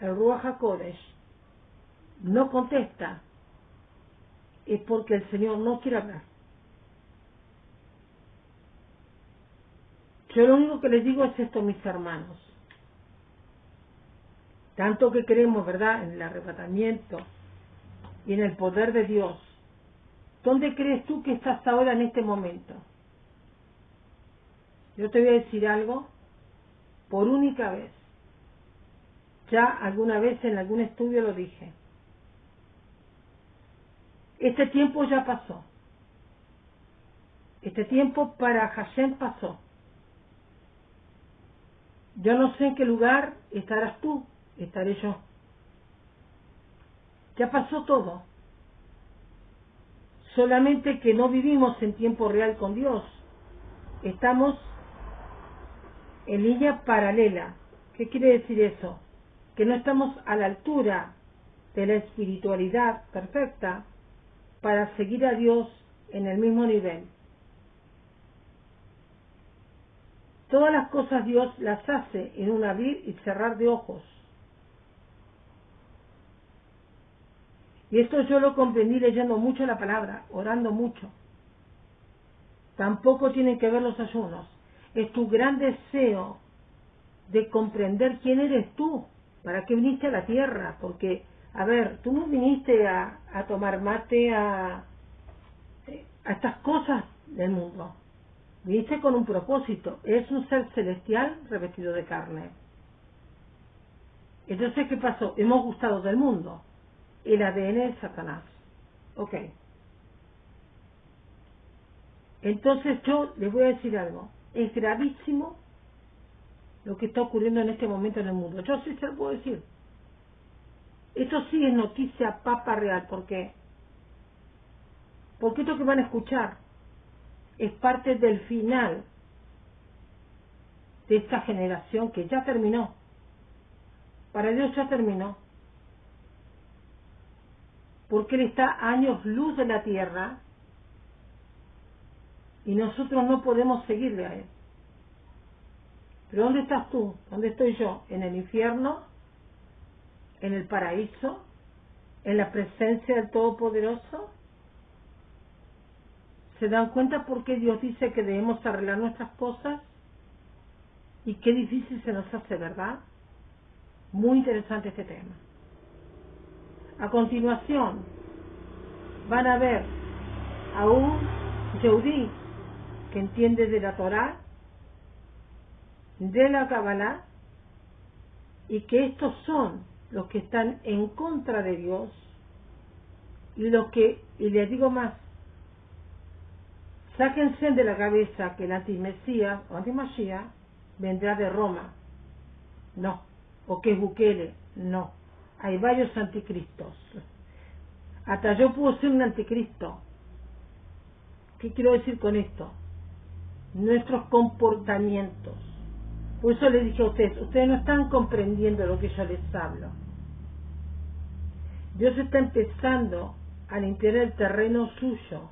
el Ruach HaKodesh, no contesta, es porque el Señor no quiere hablar. Yo lo único que les digo es esto, mis hermanos. Tanto que creemos, ¿verdad?, en el arrebatamiento y en el poder de Dios. ¿Dónde crees tú que estás ahora en este momento? Yo te voy a decir algo, por única vez. Ya alguna vez en algún estudio lo dije. Este tiempo ya pasó. Este tiempo para Hashem pasó. Yo no sé en qué lugar estarás tú, estaré yo. Ya pasó todo. Solamente que no vivimos en tiempo real con Dios. Estamos en línea paralela. ¿Qué quiere decir eso? Que no estamos a la altura de la espiritualidad perfecta para seguir a Dios en el mismo nivel. Todas las cosas Dios las hace en un abrir y cerrar de ojos. Y esto yo lo comprendí leyendo mucho la palabra, orando mucho. Tampoco tienen que ver los ayunos. Es tu gran deseo de comprender quién eres tú, para qué viniste a la tierra. Porque, a ver, tú no viniste a tomar mate, a estas cosas del mundo. Viniste con un propósito. Es un ser celestial revestido de carne. Entonces, ¿qué pasó? Hemos gustado del mundo. El ADN de Satanás. Ok. Entonces yo les voy a decir algo. Es gravísimo lo que está ocurriendo en este momento en el mundo. Yo sí se lo puedo decir. Esto sí es noticia papa real. ¿Por qué? Porque esto que van a escuchar es parte del final de esta generación que ya terminó. Para Dios ya terminó. Porque Él está a años luz de la tierra y nosotros no podemos seguirle a Él. Pero ¿dónde estás tú? ¿Dónde estoy yo? ¿En el infierno? ¿En el paraíso? ¿En la presencia del Todopoderoso? ¿Se dan cuenta por qué Dios dice que debemos arreglar nuestras cosas? Y qué difícil se nos hace, ¿verdad? Muy interesante este tema. A continuación, van a ver a un Yehudí que entiende de la Torá, de la Kabbalah, y que estos son los que están en contra de Dios, y les digo más, sáquense de la cabeza que el antimesías o antimashiach vendrá de Roma. No. O que es Bukele. No. Hay varios anticristos. Hasta yo puedo ser un anticristo. ¿Qué quiero decir con esto? Nuestros comportamientos. Por eso les dije a ustedes no están comprendiendo lo que yo les hablo. Dios está empezando a limpiar el terreno suyo.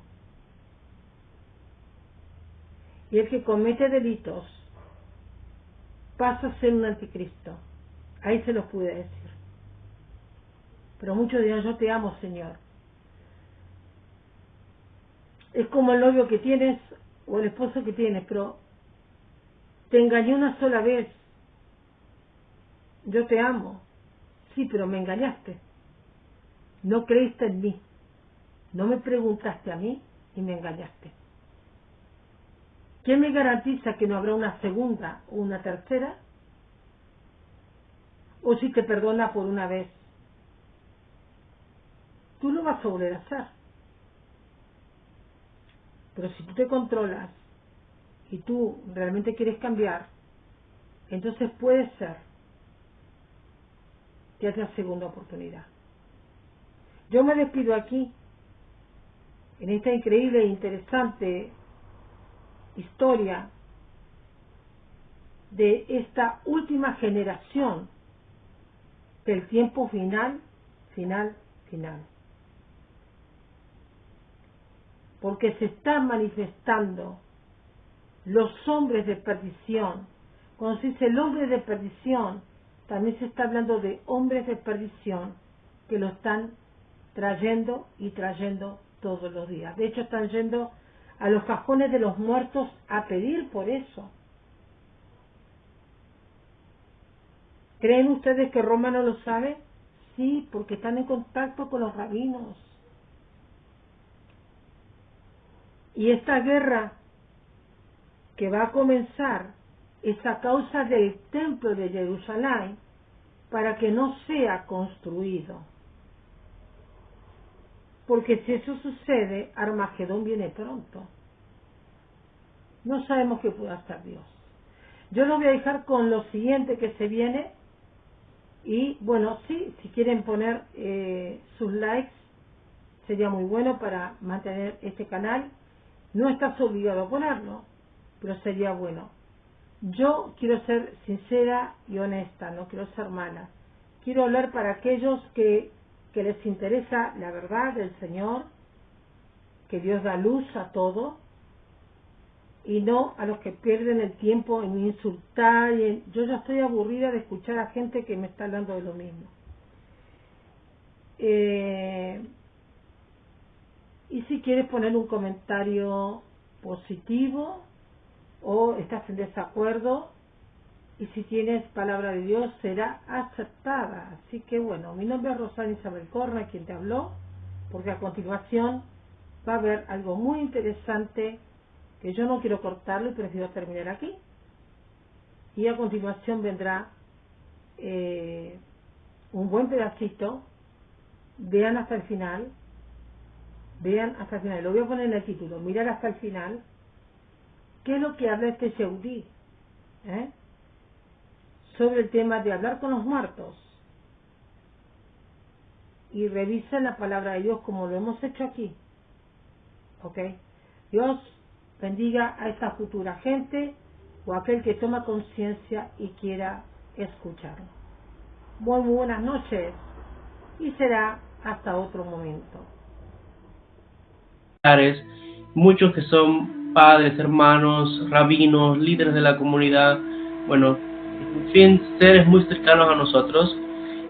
Y el que comete delitos vas a ser un anticristo. Ahí se los pude decir. Pero muchos dirán, yo te amo, Señor. Es como el novio que tienes o el esposo que tienes, pero te engañé una sola vez. Yo te amo. Sí, pero me engañaste. No creíste en mí. No me preguntaste a mí y me engañaste. ¿Quién me garantiza que no habrá una segunda o una tercera? O si te perdona por una vez, tú lo vas a volver a hacer. Pero si tú te controlas y tú realmente quieres cambiar, entonces puede ser que haya segunda oportunidad. Yo me despido aquí, en esta increíble e interesante historia de esta última generación del tiempo final. Porque se están manifestando los hombres de perdición. Cuando se dice el hombre de perdición, también se está hablando de hombres de perdición que lo están trayendo y trayendo todos los días. De hecho, están yendo a los cajones de los muertos a pedir por eso. ¿Creen ustedes que Roma no lo sabe? Sí, porque están en contacto con los rabinos. Y esta guerra que va a comenzar es a causa del templo de Jerusalén para que no sea construido. Porque si eso sucede, Armagedón viene pronto. No sabemos qué puede hacer Dios. Yo lo voy a dejar con lo siguiente que se viene. Y bueno, sí, si quieren poner sus likes, sería muy bueno para mantener este canal. No estás obligado a ponerlo, pero sería bueno. Yo quiero ser sincera y honesta, no quiero ser mala. Quiero hablar para aquellos que les interesa la verdad del Señor, que Dios da luz a todo, y no a los que pierden el tiempo en insultar. Yo ya estoy aburrida de escuchar a gente que me está hablando de lo mismo. Y si quieres poner un comentario positivo o estás en desacuerdo, y si tienes palabra de Dios será aceptada. Así que bueno, mi nombre es Rosana Isabel Corna, quien te habló, porque a continuación va a haber algo muy interesante que yo no quiero cortarlo y prefiero terminar aquí. Y a continuación vendrá un buen pedacito. Vean hasta el final. Vean hasta el final. Lo voy a poner en el título. Mirar hasta el final. ¿Qué es lo que habla este Yehudí? Sobre el tema de hablar con los muertos. Y revisen la palabra de Dios como lo hemos hecho aquí. ¿Ok? Dios bendiga a esta futura gente o a aquel que toma conciencia y quiera escucharlo. Muy buenas noches y será hasta otro momento. Muchos que son padres, hermanos, rabinos, líderes de la comunidad, bueno, en fin, seres muy cercanos a nosotros,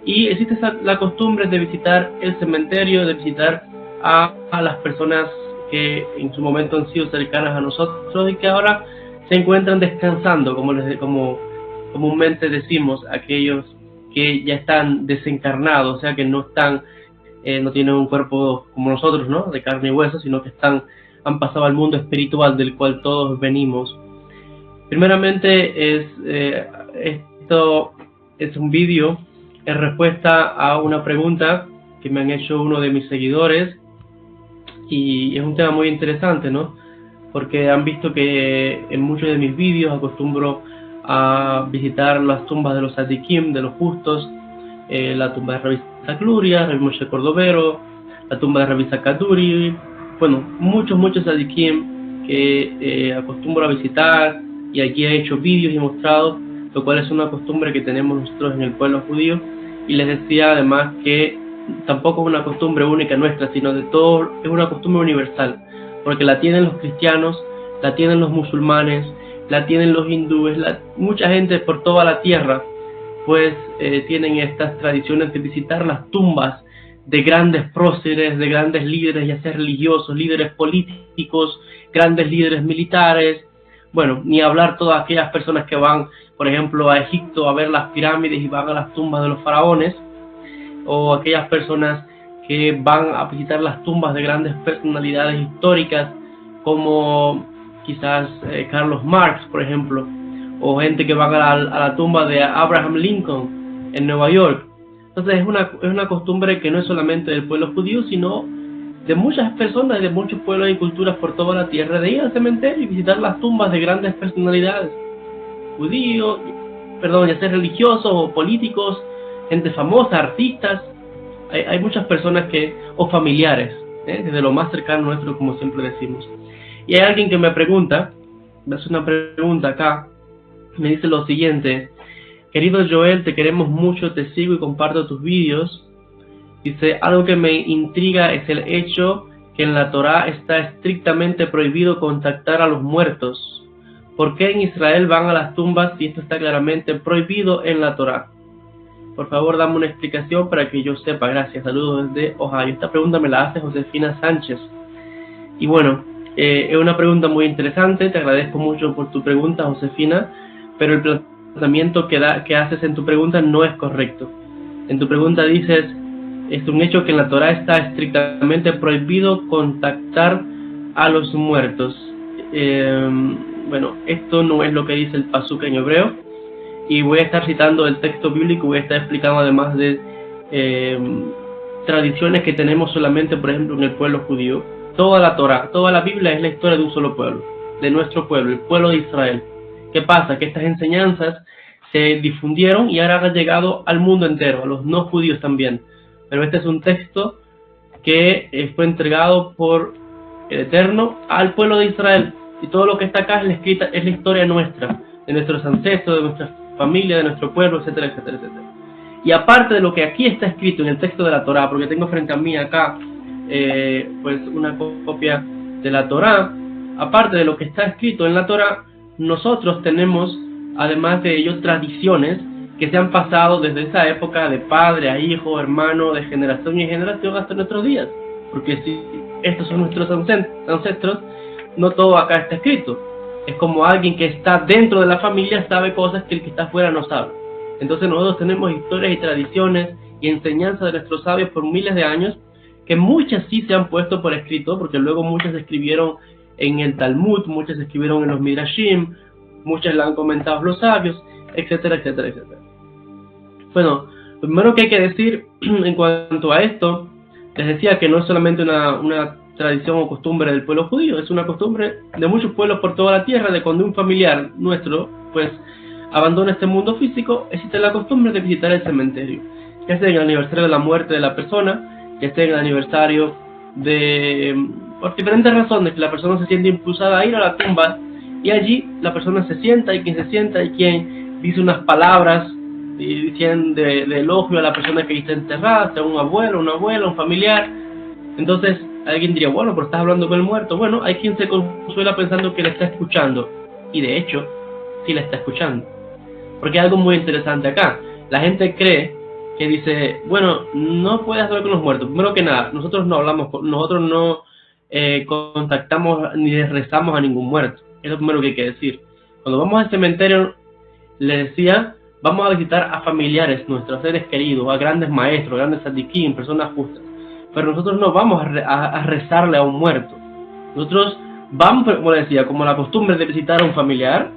y existe la costumbre de visitar el cementerio, de visitar a las personas que en su momento han sido cercanas a nosotros y que ahora se encuentran descansando, como comúnmente decimos, aquellos que ya están desencarnados, o sea que no están no tienen un cuerpo como nosotros, ¿no?, de carne y hueso, sino que han pasado al mundo espiritual del cual todos venimos. Primeramente esto es un vídeo en respuesta a una pregunta que me han hecho uno de mis seguidores, y es un tema muy interesante, ¿no?, porque han visto que en muchos de mis vídeos acostumbro a visitar las tumbas de los tzadikim, de los justos, la tumba de Rabbi Zakluria, Rabbi Moshe Cordovero, la tumba de Rabbi Zakaduri, bueno, muchos tzadikim que acostumbro a visitar, y aquí he hecho vídeos y mostrado, lo cual es una costumbre que tenemos nosotros en el pueblo judío. Y les decía además que tampoco es una costumbre única nuestra, sino de todo, es una costumbre universal, porque la tienen los cristianos, la tienen los musulmanes, la tienen los hindúes, mucha gente por toda la tierra, pues tienen estas tradiciones de visitar las tumbas de grandes próceres, de grandes líderes, ya sea religiosos, líderes políticos, grandes líderes militares. Bueno, ni hablar todas aquellas personas que van, por ejemplo, a Egipto a ver las pirámides y van a las tumbas de los faraones, o aquellas personas que van a visitar las tumbas de grandes personalidades históricas, como quizás Carlos Marx, por ejemplo, o gente que va a la tumba de Abraham Lincoln en Nueva York. Entonces es una costumbre que no es solamente del pueblo judío, sino de muchas personas, de muchos pueblos y culturas por toda la tierra, de ir al cementerio y visitar las tumbas de grandes personalidades, judíos, ya sea religiosos o políticos, gente famosa, artistas. Hay muchas personas o familiares, desde lo más cercano nuestro, como siempre decimos. Y hay alguien que me pregunta, me hace una pregunta acá, me dice lo siguiente: querido Joel, te queremos mucho, te sigo y comparto tus vídeos. Dice, algo que me intriga es el hecho que en la Torá está estrictamente prohibido contactar a los muertos. ¿Por qué en Israel van a las tumbas si esto está claramente prohibido en la Torá? Por favor, dame una explicación para que yo sepa. Gracias. Saludos desde Ohio. Esta pregunta me la hace Josefina Sánchez. Y bueno, es una pregunta muy interesante. Te agradezco mucho por tu pregunta, Josefina, pero el planteamiento que haces en tu pregunta no es correcto. En tu pregunta dices, es un hecho que en la Torá está estrictamente prohibido contactar a los muertos. Bueno, esto no es lo que dice el pasuk en hebreo, y voy a estar citando el texto bíblico, voy a estar explicando además de tradiciones que tenemos solamente, por ejemplo, en el pueblo judío. Toda la Torá, toda la Biblia es la historia de un solo pueblo, de nuestro pueblo, el pueblo de Israel. ¿Qué pasa? Que estas enseñanzas se difundieron y ahora han llegado al mundo entero, a los no judíos también. Pero este es un texto que fue entregado por el Eterno al pueblo de Israel. Y todo lo que está acá es la historia nuestra, de nuestros ancestros, de nuestra familia, de nuestro pueblo, etcétera, etcétera, etcétera. Y aparte de lo que aquí está escrito en el texto de la Torá, porque tengo frente a mí acá pues una copia de la Torá, aparte de lo que está escrito en la Torá, nosotros tenemos, además de ello, tradiciones que se han pasado desde esa época de padre a hijo, hermano, de generación en generación hasta nuestros días. Porque si estos son nuestros ancestros, no todo acá está escrito. Es como alguien que está dentro de la familia sabe cosas que el que está afuera no sabe. Entonces nosotros tenemos historias y tradiciones y enseñanzas de nuestros sabios por miles de años, que muchas sí se han puesto por escrito, porque luego muchas se escribieron en el Talmud, muchas se escribieron en los Midrashim, muchas la han comentado los sabios, etcétera, etcétera, etcétera. Bueno, lo primero que hay que decir en cuanto a esto, les decía que no es solamente una tradición o costumbre del pueblo judío, es una costumbre de muchos pueblos por toda la tierra, de cuando un familiar nuestro, pues, abandona este mundo físico, existe la costumbre de visitar el cementerio, ya sea en el aniversario de la muerte de la persona, ya sea en el aniversario por diferentes razones, que la persona se siente impulsada a ir a la tumba, y allí la persona se sienta, y quien se sienta, y quien dice unas palabras, y dicen de elogio a la persona que está enterrada, sea un abuelo, una abuela, un familiar. Entonces alguien diría, bueno, pero estás hablando con el muerto. Bueno, hay quien se consuela pensando que le está escuchando, y de hecho sí le está escuchando, porque hay algo muy interesante acá. La gente cree que dice, bueno, no puedes hablar con los muertos. Primero que nada, nosotros no hablamos, nosotros no contactamos ni rezamos a ningún muerto. Es lo primero que hay que decir. Cuando vamos al cementerio, le decía, vamos a visitar a familiares nuestros, seres queridos, a grandes maestros, grandes tzadikim, personas justas. Pero nosotros no vamos a rezarle a un muerto. Nosotros vamos, como decía, como la costumbre de visitar a un familiar,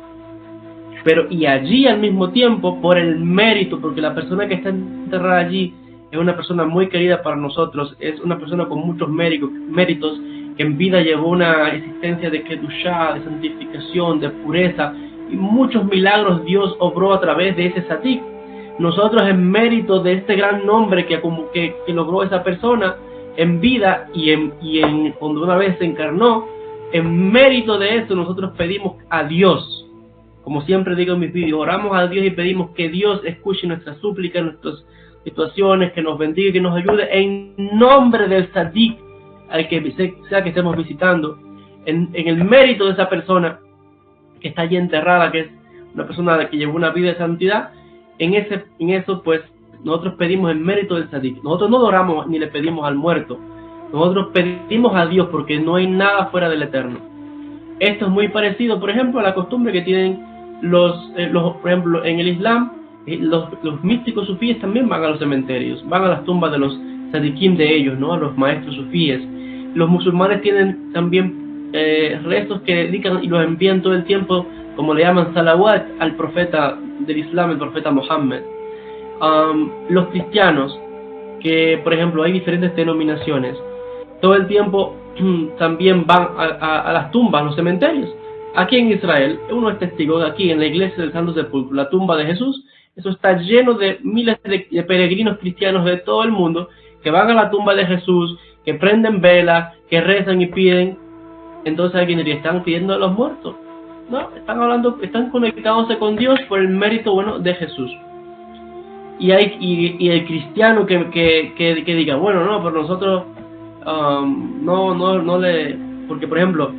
pero y allí al mismo tiempo, por el mérito, porque la persona que está enterrada allí es una persona muy querida para nosotros, es una persona con muchos méritos, que en vida llevó una existencia de kedushá, de santificación, de pureza, y muchos milagros Dios obró a través de ese tzadik. Nosotros, en mérito de este gran nombre que logró esa persona en vida cuando una vez se encarnó, en mérito de eso nosotros pedimos a Dios, como siempre digo en mis vídeos, oramos a Dios y pedimos que Dios escuche nuestras súplicas, nuestras situaciones, que nos bendiga y que nos ayude en nombre del tzadik al que sea que estemos visitando, en el mérito de esa persona. que está allí enterrada, que es una persona que llevó una vida de santidad, en eso pues nosotros pedimos el mérito del tzadik. Nosotros no oramos ni le pedimos al muerto, nosotros pedimos a Dios porque no hay nada fuera del Eterno. Esto es muy parecido, por ejemplo, a la costumbre que tienen por ejemplo, en el Islam, los místicos sufíes también van a los cementerios, van a las tumbas de los tzadikim de ellos, ¿no? A los maestros sufíes. Los musulmanes tienen también restos que dedican y los envían todo el tiempo, como le llaman salawat, al profeta del Islam, el profeta Mohammed. Los cristianos, que por ejemplo hay diferentes denominaciones, todo el tiempo también van a las tumbas, a los cementerios. Aquí en Israel, uno es testigo de aquí en la iglesia del Santo Sepulcro, la tumba de Jesús, eso está lleno de miles de peregrinos cristianos de todo el mundo que van a la tumba de Jesús, que prenden velas, que rezan y piden. Entonces alguien diría, están pidiendo a los muertos. No, están conectándose con Dios por el mérito bueno de Jesús. Y el cristiano que diga, bueno, no, pero nosotros no le... Porque, por ejemplo,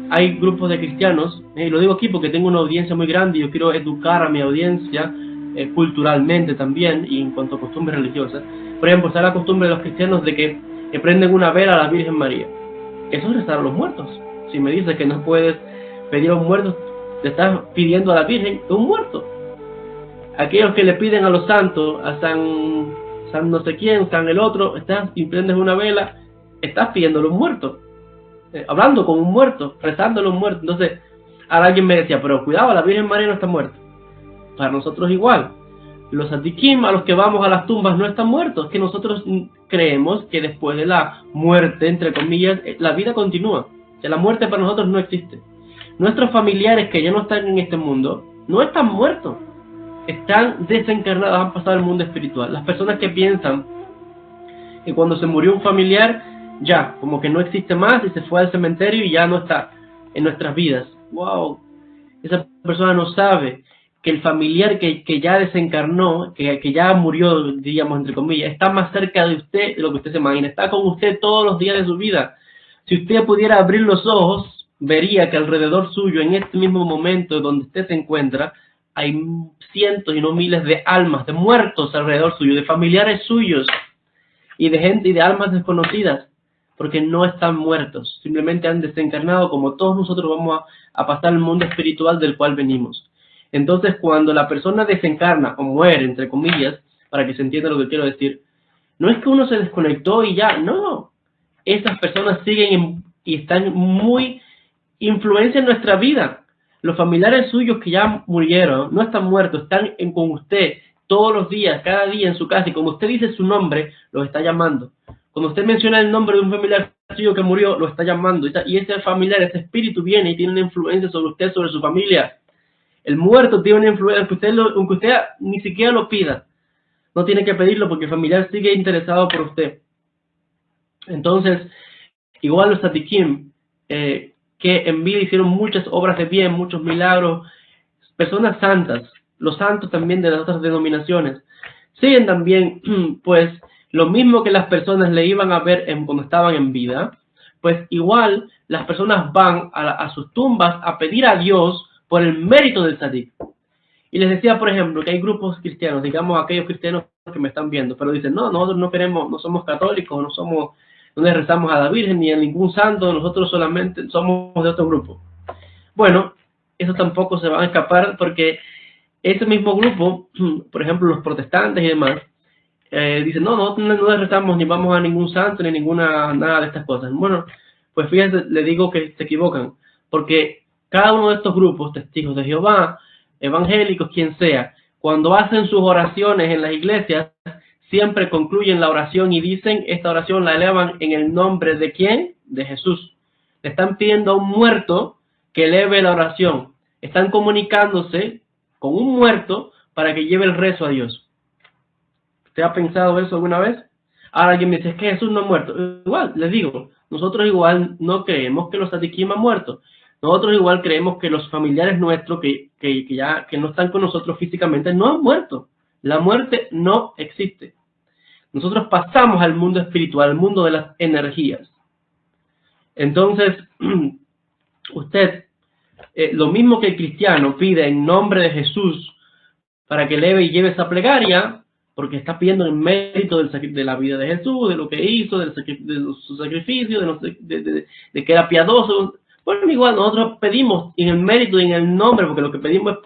hay grupos de cristianos, y lo digo aquí porque tengo una audiencia muy grande y yo quiero educar a mi audiencia culturalmente también y en cuanto a costumbres religiosas. Por ejemplo, está la costumbre de los cristianos de que prenden una vela a la Virgen María. Eso es rezar a los muertos. Si me dices que no puedes pedir a un muerto, te estás pidiendo a la Virgen un muerto. Aquellos que le piden a los santos, a San no sé quién, San el otro, estás y prendes una vela, estás pidiéndole un muerto, hablando con un muerto, rezándole a un muerto. Entonces, ahora alguien me decía, pero cuidado, la Virgen María no está muerta. Para nosotros igual. Los tzadikim a los que vamos a las tumbas no están muertos, que nosotros creemos que después de la muerte, entre comillas, la vida continúa. Que la muerte para nosotros no existe. Nuestros familiares que ya no están en este mundo, no están muertos. Están desencarnados, han pasado al mundo espiritual. Las personas que piensan que cuando se murió un familiar, ya, como que no existe más y se fue al cementerio y ya no está en nuestras vidas. ¡Wow! Esa persona no sabe que el familiar que ya desencarnó, que ya murió, digamos, entre comillas, está más cerca de usted de lo que usted se imagina. Está con usted todos los días de su vida. Si usted pudiera abrir los ojos, vería que alrededor suyo, en este mismo momento donde usted se encuentra, hay cientos y no miles de almas, de muertos alrededor suyo, de familiares suyos y de gente y de almas desconocidas, porque no están muertos, simplemente han desencarnado como todos nosotros vamos a pasar al mundo espiritual del cual venimos. Entonces, cuando la persona desencarna o muere, entre comillas, para que se entienda lo que quiero decir, no es que uno se desconectó y ya, no. Esas personas siguen y están muy influencia en nuestra vida. Los familiares suyos que ya murieron, no están muertos, están con usted todos los días, cada día en su casa, y como usted dice su nombre, los está llamando. Cuando usted menciona el nombre de un familiar suyo que murió, lo está llamando, y ese familiar, ese espíritu viene y tiene una influencia sobre usted, sobre su familia. El muerto tiene una influencia, aunque usted ni siquiera lo pida, no tiene que pedirlo porque el familiar sigue interesado por usted. Entonces, igual los tzadikim, que en vida hicieron muchas obras de bien, muchos milagros, personas santas, los santos también de las otras denominaciones, siguen también, pues, lo mismo que las personas le iban a ver cuando estaban en vida, pues igual las personas van a sus tumbas a pedir a Dios por el mérito del tzadik. Y les decía, por ejemplo, que hay grupos cristianos, digamos aquellos cristianos que me están viendo, pero dicen, no, nosotros no queremos, no somos católicos, no le rezamos a la Virgen ni a ningún santo, nosotros solamente somos de otro grupo. Bueno, eso tampoco se va a escapar porque ese mismo grupo, por ejemplo, los protestantes y demás, dicen, no le rezamos ni vamos a ningún santo ni nada de estas cosas. Bueno, pues fíjense, le digo que se equivocan, porque cada uno de estos grupos, testigos de Jehová, evangélicos, quien sea, cuando hacen sus oraciones en las iglesias, siempre concluyen la oración y dicen, esta oración la elevan en el nombre de ¿quién? De Jesús. Le están pidiendo a un muerto que eleve la oración. Están comunicándose con un muerto para que lleve el rezo a Dios. ¿Usted ha pensado eso alguna vez? Ahora alguien me dice, es que Jesús no ha muerto. Igual, les digo, nosotros igual no creemos que los tzadikim han muerto. Nosotros igual creemos que los familiares nuestros que no están con nosotros físicamente no han muerto. La muerte no existe. Nosotros pasamos al mundo espiritual, al mundo de las energías. Entonces, usted lo mismo que el cristiano pide en nombre de Jesús para que eleve y lleve esa plegaria, porque está pidiendo el mérito de la vida de Jesús, de lo que hizo, de su sacrificio, de que era piadoso. Bueno, igual nosotros pedimos en el mérito y en el nombre, porque lo que pedimos es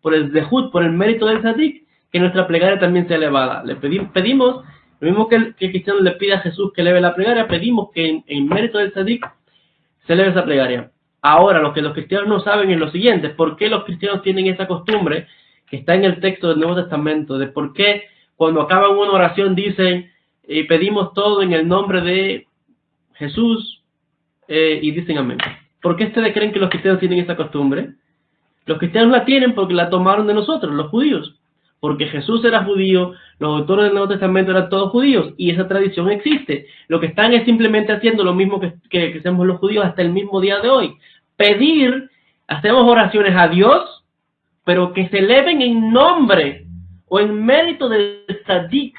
por el zehut, por el mérito del tzadik, que nuestra plegaria también sea elevada. Le pedimos, lo mismo que el cristiano le pide a Jesús que eleve la plegaria, pedimos que en mérito del tzadik se eleve esa plegaria. Ahora, lo que los cristianos no saben es lo siguiente: ¿por qué los cristianos tienen esa costumbre que está en el texto del Nuevo Testamento? De por qué cuando acaban una oración dicen, pedimos todo en el nombre de Jesús, y dicen amén. ¿Por qué ustedes creen que los cristianos tienen esa costumbre? Los cristianos la tienen porque la tomaron de nosotros, los judíos. Porque Jesús era judío, los autores del Nuevo Testamento eran todos judíos, y esa tradición existe. Lo que están es simplemente haciendo lo mismo que hacemos los judíos hasta el mismo día de hoy. Pedir, hacemos oraciones a Dios, pero que se eleven en nombre o en mérito del tzadik.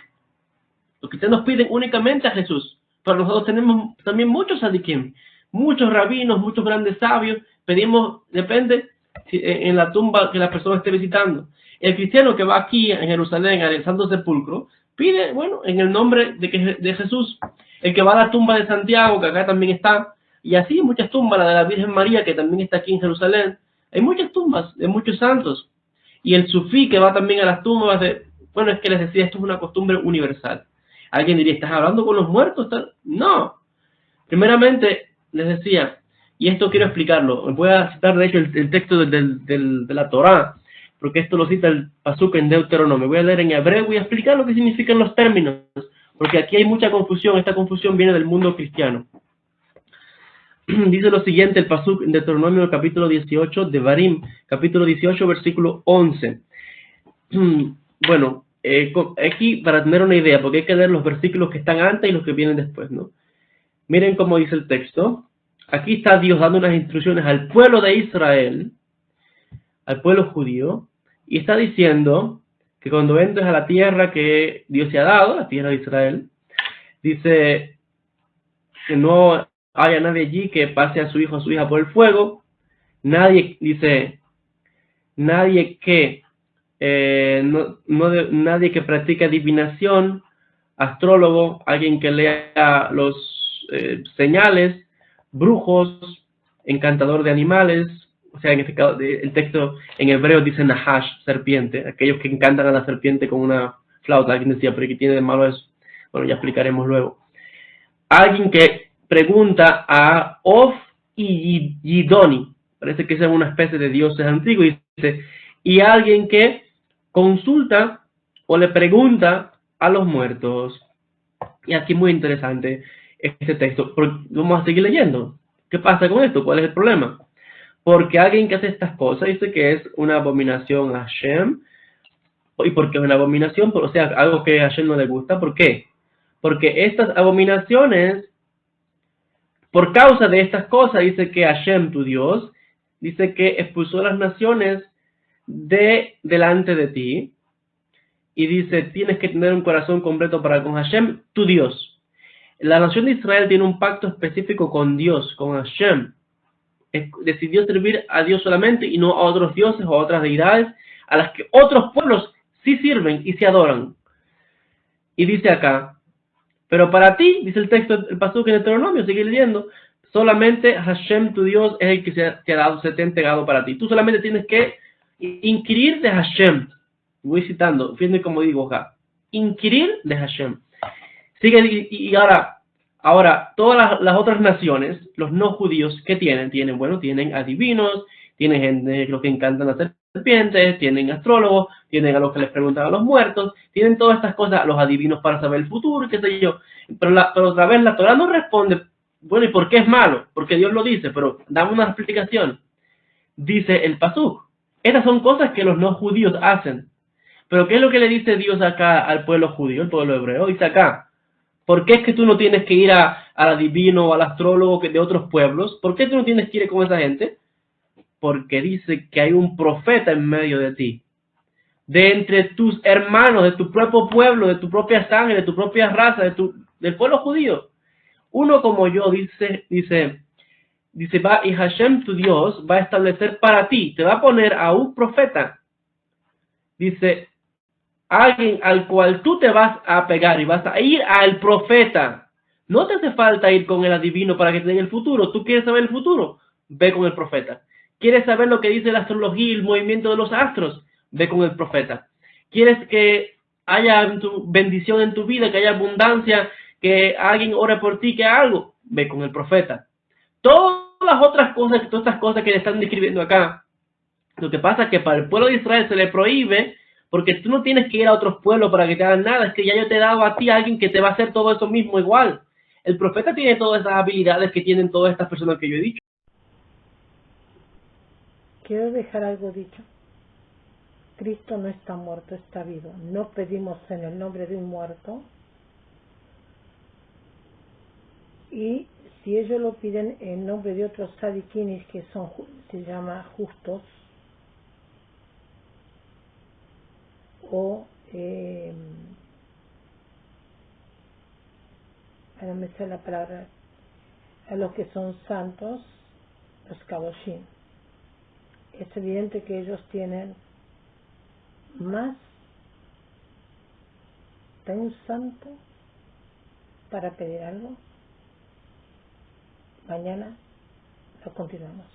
Los cristianos piden únicamente a Jesús, pero nosotros tenemos también muchos tzadikim, muchos rabinos, muchos grandes sabios. Pedimos, depende, en la tumba que la persona esté visitando. El cristiano que va aquí en Jerusalén al Santo Sepulcro pide, bueno, en el nombre de Jesús. El que va a la tumba de Santiago, que acá también está, y así muchas tumbas, la de la Virgen María, que también está aquí en Jerusalén. Hay muchas tumbas de muchos santos. Y el sufí que va también a las tumbas bueno, es que les decía, esto es una costumbre universal. Alguien diría, ¿estás hablando con los muertos? No. Primeramente, les decía, y esto quiero explicarlo, voy a citar de hecho el texto de la Torá, porque esto lo cita el pasuk en Deuteronomio. Voy a leer en hebreo, voy a explicar lo que significan los términos, porque aquí hay mucha confusión. Esta confusión viene del mundo cristiano. Dice lo siguiente el pasuk en Deuteronomio capítulo 18, de Devarim, capítulo 18, versículo 11. Bueno, aquí para tener una idea, porque hay que leer los versículos que están antes y los que vienen después, ¿no? Miren cómo dice el texto. Aquí está Dios dando unas instrucciones al pueblo de Israel, al pueblo judío, y está diciendo que cuando entres a la tierra que Dios te ha dado, la tierra de Israel, dice que no haya nadie allí que pase a su hijo o a su hija por el fuego, nadie que nadie que practique adivinación, astrólogo, alguien que lea los señales, brujos, encantador de animales. O sea, en este caso, el texto en hebreo dice nahash, serpiente, aquellos que encantan a la serpiente con una flauta. Alguien decía, pero ¿qué tiene de malo eso? Bueno, ya explicaremos luego. Alguien que pregunta a Of y Yidoni, parece que es una especie de dioses antiguos, dice, y alguien que consulta o le pregunta a los muertos. Y aquí muy interesante este texto, vamos a seguir leyendo. ¿Qué pasa con esto? ¿Cuál es el problema? Porque alguien que hace estas cosas dice que es una abominación a Hashem. ¿Y por qué es una abominación? O sea, algo que a Hashem no le gusta. ¿Por qué? Porque estas abominaciones, por causa de estas cosas, dice que Hashem, tu Dios, dice que expulsó a las naciones delante de ti. Y dice, tienes que tener un corazón completo para con Hashem, tu Dios. La nación de Israel tiene un pacto específico con Dios, con Hashem. Decidió servir a Dios solamente y no a otros dioses o a otras deidades a las que otros pueblos sí sirven y se adoran. Y dice acá, pero para ti, dice el texto, el pasuk en Deuteronomio, sigue leyendo, solamente Hashem, tu Dios, es el que te ha entregado para ti. Tú solamente tienes que inquirir de Hashem. Voy citando, fíjense como digo acá, inquirir de Hashem. Sigue, y ahora todas las otras naciones, los no judíos, ¿qué tienen? Tienen adivinos, tienen gente, los que encantan las serpientes, tienen astrólogos, tienen a los que les preguntan a los muertos, tienen todas estas cosas, los adivinos para saber el futuro, qué sé yo. Pero otra vez la Torah no responde, bueno, ¿y por qué es malo? Porque Dios lo dice, pero dame una explicación. Dice el pasuk, estas son cosas que los no judíos hacen. Pero ¿qué es lo que le dice Dios acá al pueblo judío, al pueblo hebreo? Dice acá, ¿por qué es que tú no tienes que ir al adivino o al astrólogo de otros pueblos? ¿Por qué tú no tienes que ir con esa gente? Porque dice que hay un profeta en medio de ti. De entre tus hermanos, de tu propio pueblo, de tu propia sangre, de tu propia raza, del pueblo judío. Uno como yo, dice dice, y Hashem, tu Dios, va a establecer para ti, te va a poner a un profeta. Dice, alguien al cual tú te vas a pegar y vas a ir al profeta. No te hace falta ir con el adivino para que te den el futuro. ¿Tú quieres saber el futuro? Ve con el profeta. ¿Quieres saber lo que dice la astrología y el movimiento de los astros? Ve con el profeta. ¿Quieres que haya bendición en tu vida, que haya abundancia, que alguien ore por ti, que haga algo? Ve con el profeta. Todas las otras cosas, todas estas cosas que le están describiendo acá, lo que pasa es que para el pueblo de Israel se le prohíbe, porque tú no tienes que ir a otros pueblos para que te hagan nada, es que ya yo te he dado a ti a alguien que te va a hacer todo eso mismo igual. El profeta tiene todas esas habilidades que tienen todas estas personas que yo he dicho. Quiero dejar algo dicho. Cristo no está muerto, está vivo. No pedimos en el nombre de un muerto. Y si ellos lo piden en nombre de otros tzadikinis que son, se llama justos, o ahora me sale la palabra, a los que son santos, los kadoshim, es evidente que ellos tienen más de un santo para pedir algo. Mañana lo continuamos.